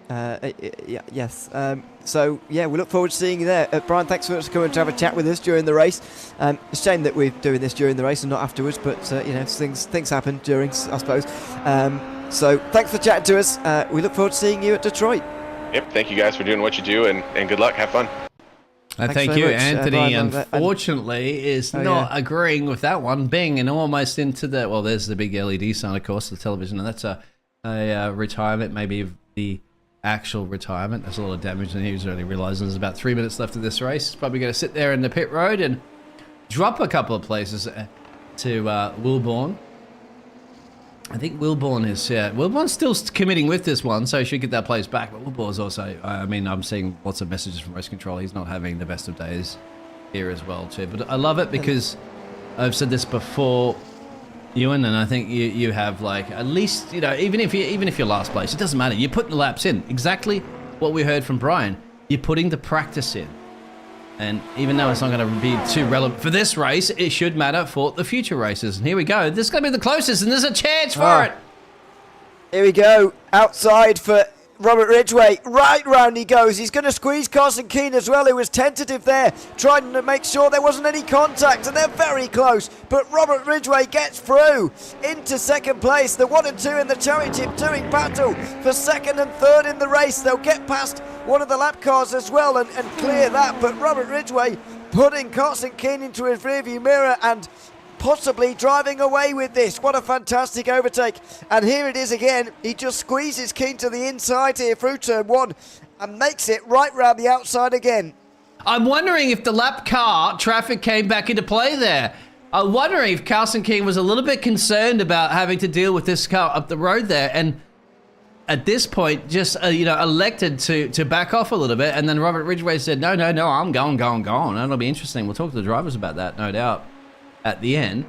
Yes. We look forward to seeing you there. Brian, thanks so much for coming to have a chat with us during the race. It's a shame that we're doing this during the race and not afterwards, but things happen during, I suppose. So thanks for chatting to us. We look forward to seeing you at Detroit. Yep. Thank you guys for doing what you do, and good luck. Have fun. Thank you, much, Anthony. Brian, unfortunately, is not agreeing with that one. Being and almost into the, well, there's the big LED sign, of course, the television, and that's a retirement, maybe the actual retirement. There's a lot of damage, and he was only realizing there's about 3 minutes left of this race. He's probably going to sit there in the pit road and drop a couple of places to Wilborn. I think Wilborn is, Wilborn's still committing with this one, so he should get that place back. But Wilborn's also, I'm seeing lots of messages from race control. He's not having the best of days here as well, too. But I love it because I've said this before, Ewan, and I think you have, like, at least, even if you're last place, it doesn't matter. You're putting the laps in. Exactly what we heard from Brian. You're putting the practice in. And even though it's not going to be too relevant for this race, it should matter for the future races. And here we go. This is going to be the closest, and there's a chance for it. Here we go. Outside for Robert Ridgway. Right round he goes. He's going to squeeze Carson Keane as well, who was tentative there, trying to make sure there wasn't any contact, and they're very close. But Robert Ridgway gets through into second place. The 1 and 2 in the championship doing battle for second and third in the race. They'll get past one of the lap cars as well and clear that. But Robert Ridgway putting Carson Keane into his rearview mirror and possibly driving away with this. What a fantastic overtake. And here it is again. He just squeezes Keane to the inside here through turn 1 and makes it right round the outside again. I'm wondering if the lap car traffic came back into play there. I'm wondering if Carson Keane was a little bit concerned about having to deal with this car up the road there, and at this point just elected to back off a little bit. And then Robert Ridgway said, no, I'm going. And it'll be interesting. We'll talk to the drivers about that, no doubt, at the end.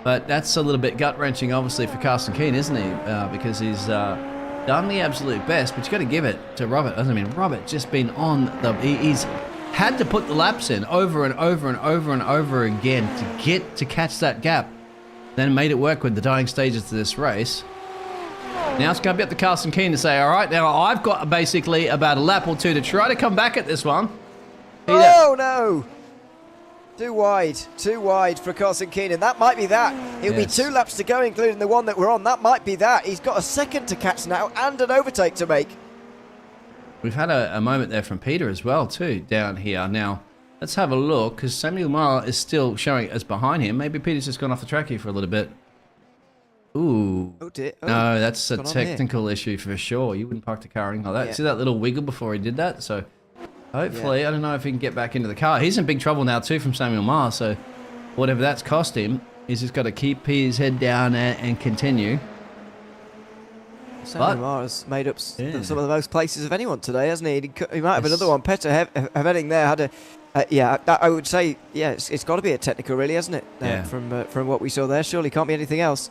But that's a little bit gut-wrenching, obviously, for Carson Keane, isn't he? Because he's done the absolute best, but you got to give it to Robert. I mean, Robert just been on the... He's had to put the laps in over and over and over and over again to catch that gap. Then made it work with the dying stages to this race. Now it's going to be up to Carson Keane to say, all right, now I've got basically about a lap or two to try to come back at this one. Oh, no. Too wide for Carson Keane, and that might be that. It'll be 2 laps to go, including the one that we're on. That might be that. He's got a second to catch now and an overtake to make. we've had a moment there from Peter as well, too, down here. Now, let's have a look, because Samuel Mara is still showing us behind him. Maybe Peter's just gone off the track here for a little bit. Ooh. Oh, dear. Oh, no, that's a what's going on technical issue for sure. You wouldn't park the car like that. Yeah. See that little wiggle before he did that? So, hopefully, I don't know if he can get back into the car. He's in big trouble now, too, from Samuel Mara, so whatever that's cost him, he's just got to keep his head down and continue. Samuel Mara's made up some of the most places of anyone today, hasn't he? He might have another one. Petter Heading there had a... I would say, it's got to be a technical, really, hasn't it? From what we saw there. Surely can't be anything else.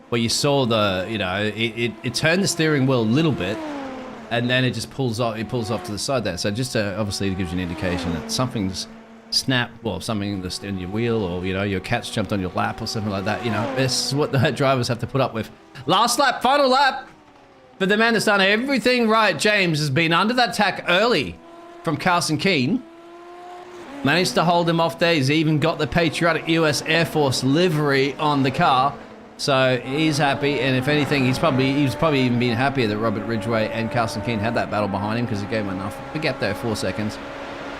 Well, you saw it turned the steering wheel a little bit, and then it just pulls off. It pulls off to the side there. So just obviously it gives you an indication that something's snapped, well, something that's in your wheel, or your cat's jumped on your lap or something like that. This is what the drivers have to put up with. Last lap, final lap. But the man that's done everything right, James, has been under that attack early from Carson Keane. Managed to hold him off there. He's even got the patriotic US Air Force livery on the car. So he's happy, and if anything, he's probably even been happier that Robert Ridgway and Carson Keane had that battle behind him, because he gave him enough. We get there 4 seconds.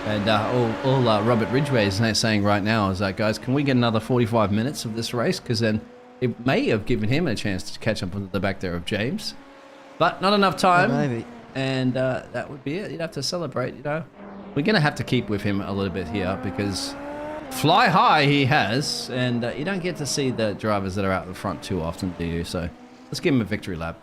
And all Robert Ridgway is saying right now is that, guys, can we get another 45 minutes of this race? Because then it may have given him a chance to catch up on the back there of James. But not enough time, Maybe. And that would be it. You'd have to celebrate, We're going to have to keep with him a little bit here, because fly high he has, and you don't get to see the drivers that are out in front too often, do you? So let's give him a victory lap.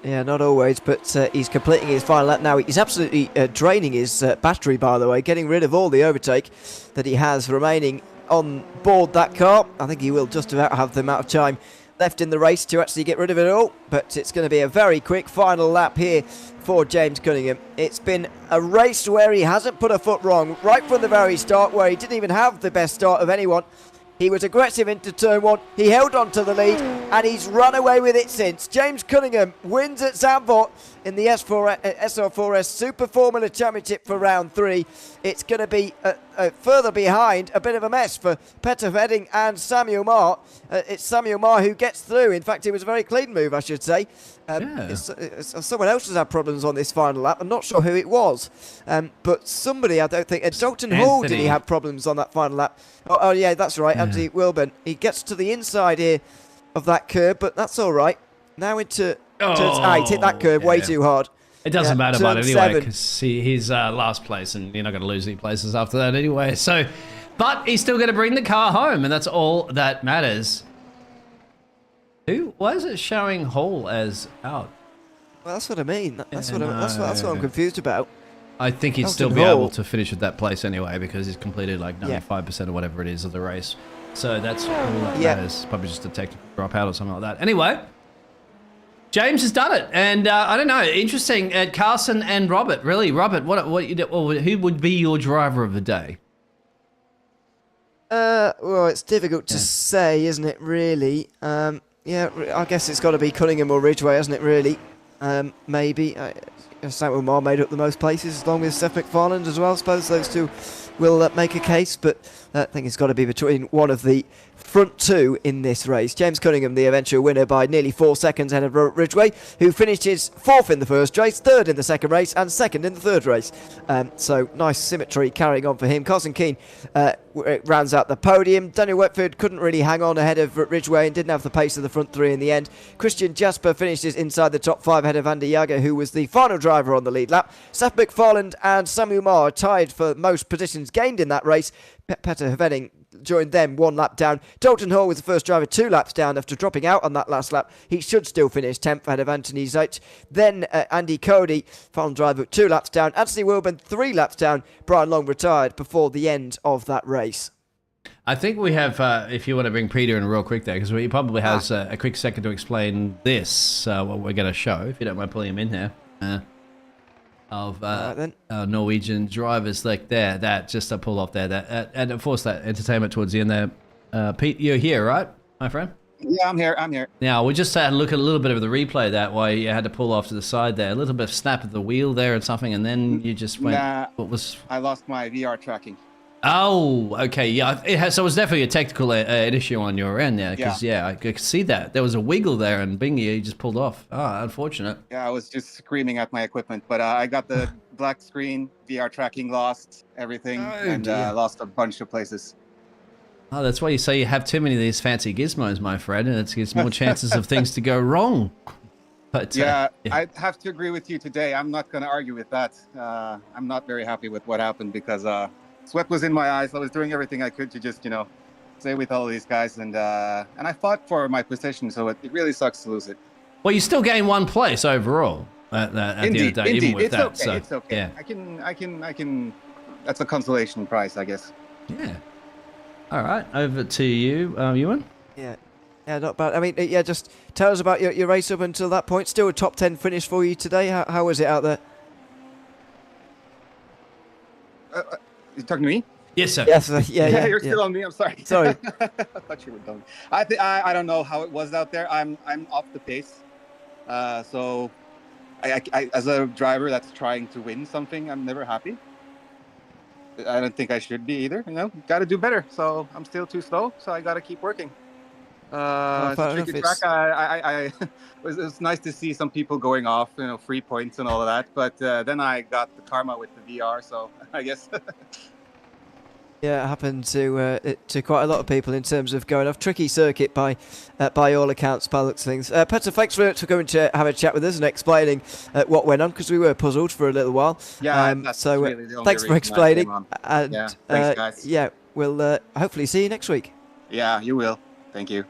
Yeah, not always, but he's completing his final lap now. He's absolutely draining his battery, by the way, getting rid of all the overtake that he has remaining on board that car. I think he will just about have the amount of time left in the race to actually get rid of it all, but it's going to be a very quick final lap here for James Cunningham. It's been a race where he hasn't put a foot wrong right from the very start, where he didn't even have the best start of anyone. He was aggressive into turn one, he held on to the lead, and he's run away with it since. James Cunningham wins at Zandvoort in the SR4S Super Formula Championship for round 3. It's going to be further behind, a bit of a mess for Petter Heading and Samuel Marr. It's Samuel Marr who gets through. In fact, it was a very clean move, I should say. Someone else has had problems on this final lap. I'm not sure who it was, but somebody, I don't think. Dalton Hall, did he have problems on that final lap? Oh yeah, that's right, Anthony Wilburn. He gets to the inside here of that curb, but that's all right. Now into turns, he hit that curb way too hard. It doesn't matter about it anyway, because he's last place, and you're not going to lose any places after that anyway. So, but he's still going to bring the car home, and that's all that matters. Why is it showing Hall as out? Well, that's what I mean. That's what I'm confused about. I think he'd still be able to finish at that place anyway, because he's completed like 95% or whatever it is of the race. So that's all that matters. Probably just a technical dropout or something like that. Anyway, James has done it, and I don't know. Interesting. Carson and Robert. Really, Robert. Who would be your driver of the day? Well, it's difficult to say, isn't it? Really. Yeah, I guess it's got to be Cunningham or Ridgway, hasn't it? Really. Maybe. Samuel Marr made up the most places, along with Seth MacFarlane as well. I suppose those two will make a case, but I think it's got to be between one of the front two in this race. James Cunningham, the eventual winner by nearly 4 seconds ahead of Ridgway, who finishes 4th in the first race, 3rd in the second race, and 2nd in the third race. So nice symmetry carrying on for him. Carson Keane rounds out the podium. Daniel Wetford couldn't really hang on ahead of Ridgway and didn't have the pace of the front three in the end. Christian Jasper finishes inside the top 5 ahead of Andy Jager, who was the final driver on the lead lap. Seth MacFarlane and Samuel Marr tied for most positions gained in that race. Petter Heading joined them 1 lap down. Dalton Hall was the first driver 2 laps down after dropping out on that last lap. He should still finish 10th ahead of Anthony Zeitz. Then Andy Cody, final driver 2 laps down. Anthony Wilburn 3 laps down. Brian Long retired before the end of that race. I think we have, if you want to bring Peter in real quick there, because he probably has a quick second to explain this, what we're going to show, if you don't mind pulling him in here. Of Norwegian drivers like there, that just to pull off there, that and of course that entertainment towards the end there. Pete, you're here, right, my friend? Yeah, I'm here. Now we just had a look at a little bit of the replay that way. You had to pull off to the side there, a little bit of snap of the wheel there and something, and then you just went. Nah, what was? I lost my VR tracking. Oh, okay, yeah. So it was definitely a technical an issue on your end there, because I could see that there was a wiggle there, and Bingy, he just pulled off. Oh, unfortunate. Yeah, I was just screaming at my equipment, but I got the black screen, VR tracking lost, everything, and lost a bunch of places. Oh, that's why you say you have too many of these fancy gizmos, my friend, and it gives more chances of things to go wrong. But I have to agree with you today. I'm not going to argue with that. I'm not very happy with what happened because sweat was in my eyes. I was doing everything I could to just, stay with all these guys, and I fought for my position, so it really sucks to lose it. Well, you still gain one place overall at the end of the day, even with it's that. Okay. So, it's okay. Yeah. I can. That's a consolation prize, I guess. Yeah. All right, over to you, Ewan. Yeah, not bad. I mean, just tell us about your race up until that point. Still a top 10 finish for you today. How was it out there? You talking to me? Yes, sir. Yes, yeah. You're still on me. I'm sorry. Sorry. I thought you were done. I don't know how it was out there. I'm off the pace. So I as a driver that's trying to win something, I'm never happy. I don't think I should be either. Got to do better. So I'm still too slow. So I got to keep working. It's a tricky track. It was nice to see some people going off, free points and all of that. But then I got the karma with the VR. So I guess. Yeah, it happened to quite a lot of people in terms of going off. Tricky circuit by all accounts, by the looks of things. Petter, thanks for coming to have a chat with us and explaining what went on, because we were puzzled for a little while. Yeah, that's really the only thanks for explaining. And thanks, guys. Yeah, we'll hopefully see you next week. Yeah, you will. Thank you.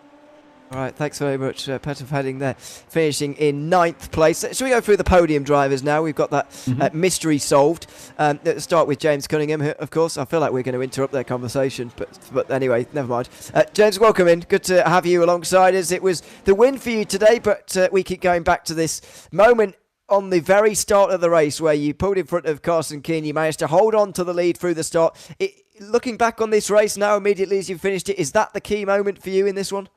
All right, thanks very much, Petter, for heading there, finishing in 9th place. Shall we go through the podium drivers now? We've got that mystery solved. Let's start with James Cunningham, who, of course. I feel like we're going to interrupt their conversation, but anyway, never mind. James, welcome in. Good to have you alongside us. It was the win for you today, but we keep going back to this moment on the very start of the race where you pulled in front of Carson Keane. You managed to hold on to the lead through the start. Looking back on this race now, immediately as you finished it, is that the key moment for you in this one?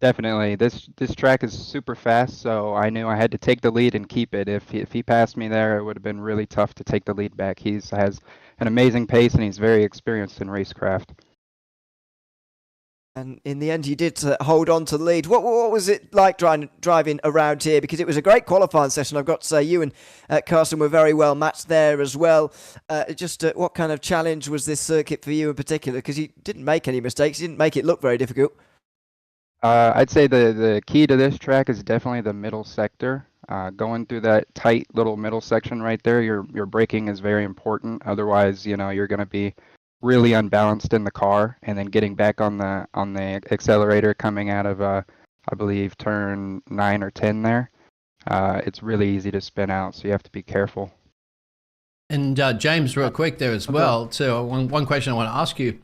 Definitely. This track is super fast, so I knew I had to take the lead and keep it. If he passed me there, it would have been really tough to take the lead back. He has an amazing pace, and he's very experienced in racecraft. And in the end, you did hold on to the lead. What was it like driving around here? Because it was a great qualifying session, I've got to say. You and Carson were very well matched there as well. What kind of challenge was this circuit for you in particular? Because you didn't make any mistakes. You didn't make it look very difficult. I'd say the key to this track is definitely the middle sector. Going through that tight little middle section right there, your braking is very important. Otherwise, you're going to be really unbalanced in the car, and then getting back on the accelerator coming out of I believe turn 9 or 10 there. It's really easy to spin out, so you have to be careful. And James, real quick there as well. So one question I want to ask you.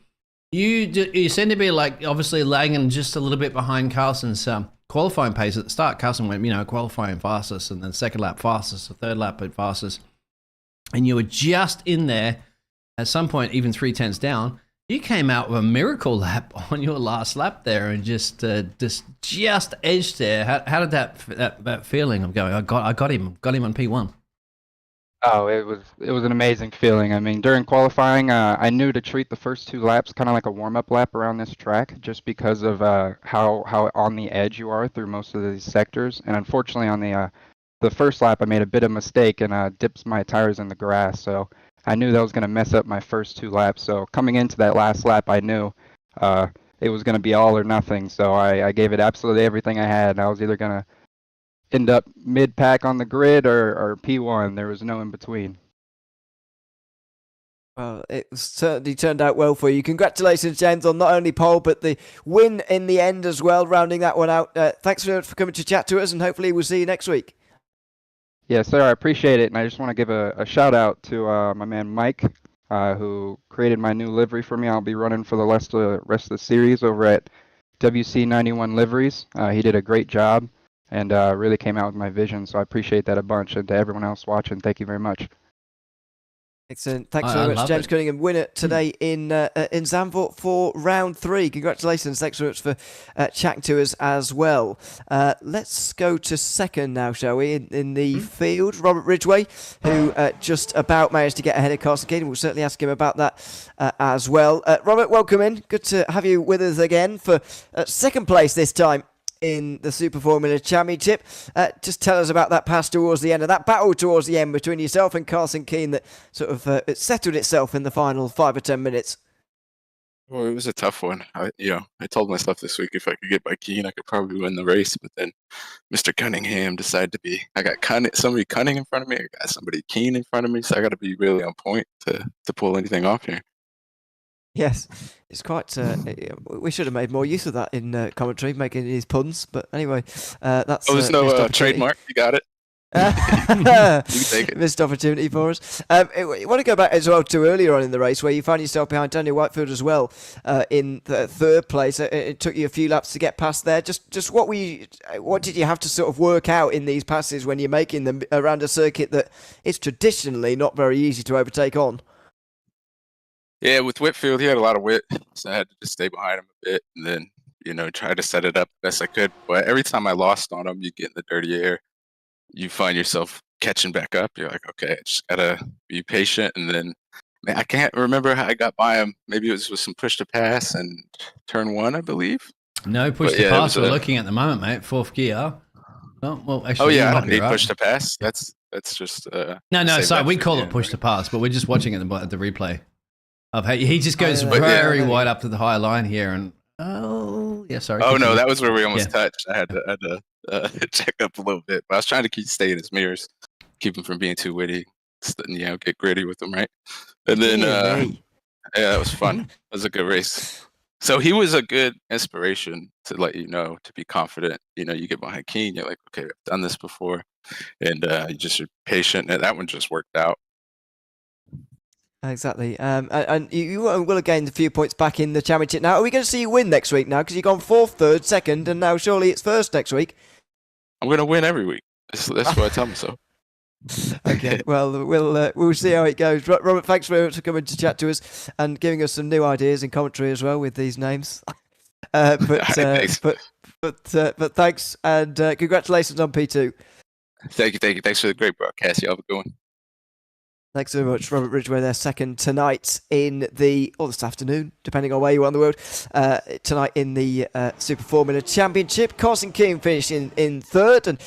You seem to be obviously lagging just a little bit behind Carlson's qualifying pace at the start. Carlson went, qualifying fastest, and then second lap fastest, the third lap fastest. And you were just in there at some point, even 3/10 down. You came out with a miracle lap on your last lap there, and just edged there. How did that feeling of going, I got him on P1? Oh, it was an amazing feeling. I mean, during qualifying, I knew to treat the first 2 laps kind of like a warm-up lap around this track, just because of how on the edge you are through most of these sectors. And unfortunately, on the first lap, I made a bit of mistake and dipped my tires in the grass. So I knew that was going to mess up my first 2 laps. So coming into that last lap, I knew it was going to be all or nothing. So I gave it absolutely everything I had. I was either going to end up mid-pack on the grid or P1. There was no in between. Well, it certainly turned out well for you. Congratulations, James, on not only pole, but the win in the end as well, rounding that one out. Thanks for coming to chat to us, and hopefully we'll see you next week. Yeah, sir, I appreciate it. And I just want to give a shout-out to my man Mike, who created my new livery for me. I'll be running for the rest of the series over at WC91 Liveries. He did a great job. And really came out with my vision, so I appreciate that a bunch. And to everyone else watching, thank you very much. Excellent. Thanks I very much, love James it. Cunningham. Winner today in Zandvoort for round 3. Congratulations. Thanks very much for chatting to us as well. Let's go to second now, shall we? In the field, Robert Ridgway, who just about managed to get ahead of Carson Keane. We'll certainly ask him about that as well. Robert, welcome in. Good to have you with us again for second place this time in the Super Formula Championship. Just tell us about that pass towards the end, of that battle towards the end between yourself and Carson Keane that sort of it settled itself in the final 5 or 10 minutes. Well, it was a tough one. I told myself this week if I could get by Keane, I could probably win the race. But then Mr. Cunningham decided I got somebody Cunning in front of me. I got somebody Keane in front of me. So I got to be really on point to pull anything off here. Yes, it's quite. We should have made more use of that in commentary, making these puns. But anyway, that's. Oh, there's no trademark. You got it. You can take it. Missed opportunity for us. I want to go back as well to earlier on in the race where you found yourself behind Daniel Whitefield as well in the third place. It took you a few laps to get past there. Just what did you have to sort of work out in these passes when you're making them around a circuit that is traditionally not very easy to overtake on? Yeah, with Whitfield, he had a lot of wit, so I had to just stay behind him a bit and then, try to set it up best I could. But every time I lost on him, you get in the dirty air. You find yourself catching back up. You're like, okay, I just gotta be patient. And then, man, I can't remember how I got by him. Maybe it was with some push to pass and turn 1, I believe. No push to pass. We're looking at the moment, mate. 4th gear. Oh well, actually, I don't need push to pass. That's just. No. Sorry, we call it push to pass, but we're just watching at the replay. He just goes very wide up to the higher line here, and sorry. Oh no, that was where we almost touched. I had to check up a little bit, but I was trying to stay in his mirrors, keep him from being too witty. Get gritty with him, right? And then that was fun. It was a good race. So he was a good inspiration to let you know to be confident. You get behind Keane, you're like, okay, I've done this before, and you just are patient. And that one just worked out. Exactly. And you will have gained a few points back in the championship. Now, are we going to see you win next week now? Because you've gone 4th, 3rd, 2nd, and now surely it's 1st next week. I'm going to win every week. That's what I tell myself. Okay, well, we'll see how it goes. Robert, thanks very much for coming to chat to us and giving us some new ideas and commentary as well with these names. But thanks, and congratulations on P2. Thank you. Thanks for the great broadcast. You have a good one. Thanks very much, Robert Ridgway. They're second tonight or this afternoon, depending on where you are in the world. Tonight in the Super Formula Championship. Carson Keane finishing in 3rd, and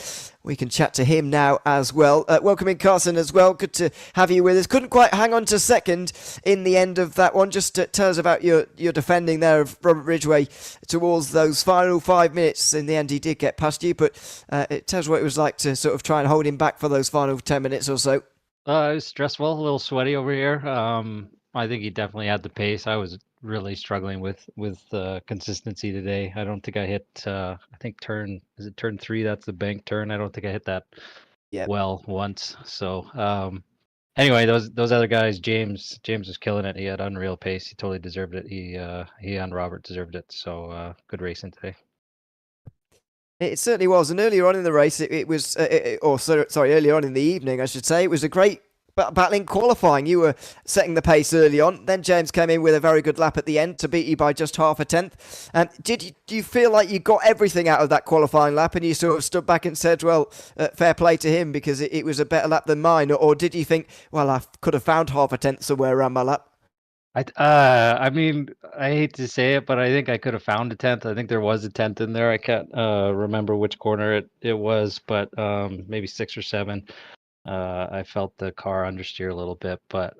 we can chat to him now as well. Welcome in, Carson, as well. Good to have you with us. Couldn't quite hang on to 2nd in the end of that one. Just tell us about your defending there of Robert Ridgway towards those final 5 minutes. In the end, he did get past you, but it tells what it was like to sort of try and hold him back for those final 10 minutes or so. It was stressful, a little sweaty over here. I think he definitely had the pace. I was really struggling with consistency today. I don't think I hit. I think turn 3? That's the bank turn. I don't think I hit that well once. So anyway, those other guys, James was killing it. He had unreal pace. He totally deserved it. He and Robert deserved it. So good racing today. It certainly was, and earlier on in the race, earlier on in the evening, I should say, it was a great battling qualifying. You were setting the pace early on, then James came in with a very good lap at the end to beat you by just half a tenth. Do you feel like you got everything out of that qualifying lap, and you sort of stood back and said, well, fair play to him because it was a better lap than mine, or did you think, well, I could have found half a tenth somewhere around my lap? I mean, I hate to say it, but I think I could have found a 10th. I think there was a 10th in there. I can't remember which corner it was, but maybe 6 or 7. I felt the car understeer a little bit, but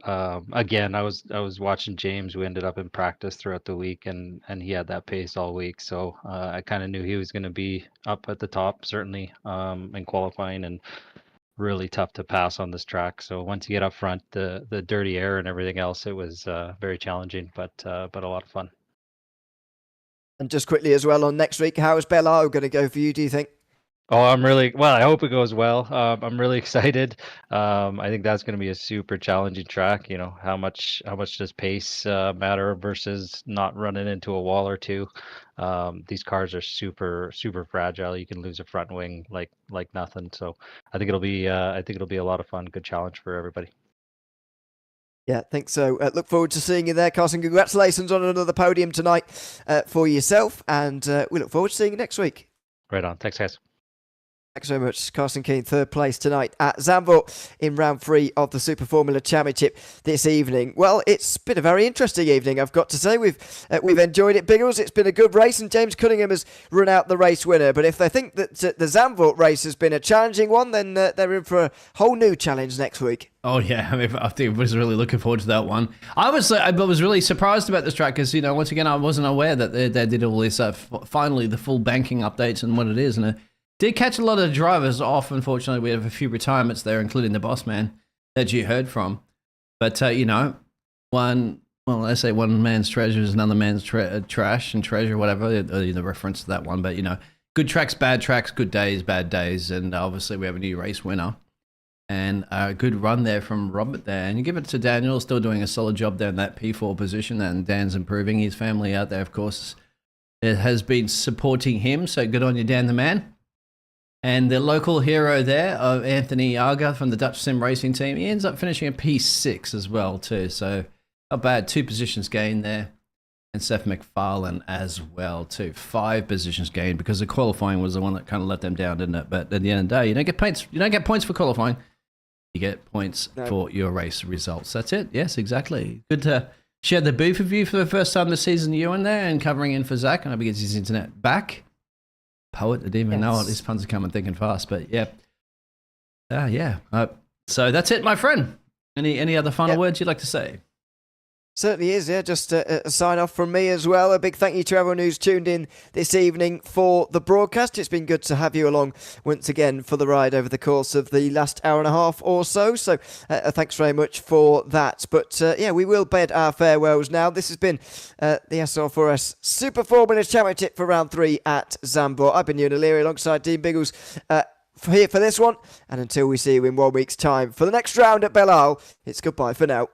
again, I was watching James, who ended up in practice throughout the week, and he had that pace all week. So I kind of knew he was going to be up at the top, certainly in qualifying, and really tough to pass on this track. So once you get up front, the dirty air and everything else, it was very challenging, but a lot of fun. And just quickly as well on next week, how is Bellao going to go for you, do you think? Oh, I hope it goes well. I'm really excited. I think that's going to be a super challenging track. How much does pace matter versus not running into a wall or two? These cars are super, super fragile. You can lose a front wing like nothing. So I think it'll be a lot of fun. Good challenge for everybody. Yeah, I think so. Look forward to seeing you there, Carson. Congratulations on another podium tonight for yourself, and we look forward to seeing you next week. Right on. Thanks, guys. Thanks very much. Carson Keane, third place tonight at Zandvoort in round 3 of the Super Formula Championship this evening. Well, it's been a very interesting evening, I've got to say. We've enjoyed it, Biggles. It's been a good race, and James Cunningham has run out the race winner. But if they think that the Zandvoort race has been a challenging one, then they're in for a whole new challenge next week. Oh yeah, I mean, I think I was really looking forward to that one. I was really surprised about this track because, you know, once again, I wasn't aware that they did all this, finally the full banking updates and what it is, and did catch a lot of drivers off. Unfortunately, we have a few retirements there, including the boss man that you heard from. But, you know, they say one man's treasure is another man's trash and treasure, whatever, the reference to that one. But, you know, good tracks, good days, bad days. And obviously we have a new race winner. And a good run there from Robert there. And you give it to Daniel, still doing a solid job there in that P4 position. And Dan's improving. His family out there, of course, it has been supporting him. So good on you, Dan the man. And the local hero there of Anthony Arga from the Dutch Sim Racing team, he ends up finishing a P6 as well too. So not bad, 2 positions gained there. And Seth MacFarlane as well too, 5 positions gained because the qualifying was the one that kind of let them down, didn't it? But at the end of the day, you don't get points. You don't get points for qualifying. You get points for your race results. That's it. Yes, exactly. Good to share the booth with you for the first time this season. You in there and covering in for Zach. And I hope he gets his internet back. Poet, I didn't even know it. These puns are coming thick and fast, but yeah. So that's it, my friend. Any other final words you'd like to say? Certainly is, yeah. Just a sign off from me as well. A big thank you to everyone who's tuned in this evening for the broadcast. It's been good to have you along once again for the ride over the course of the last hour and a half or so. So thanks very much for that. But we will bid our farewells now. This has been the SR4S Super Formula Championship for round 3 at Zandvoort. I've been Ewan O'Leary alongside Dean Biggles here for this one. And until we see you in 1 week's time for the next round at Belle Isle, it's goodbye for now.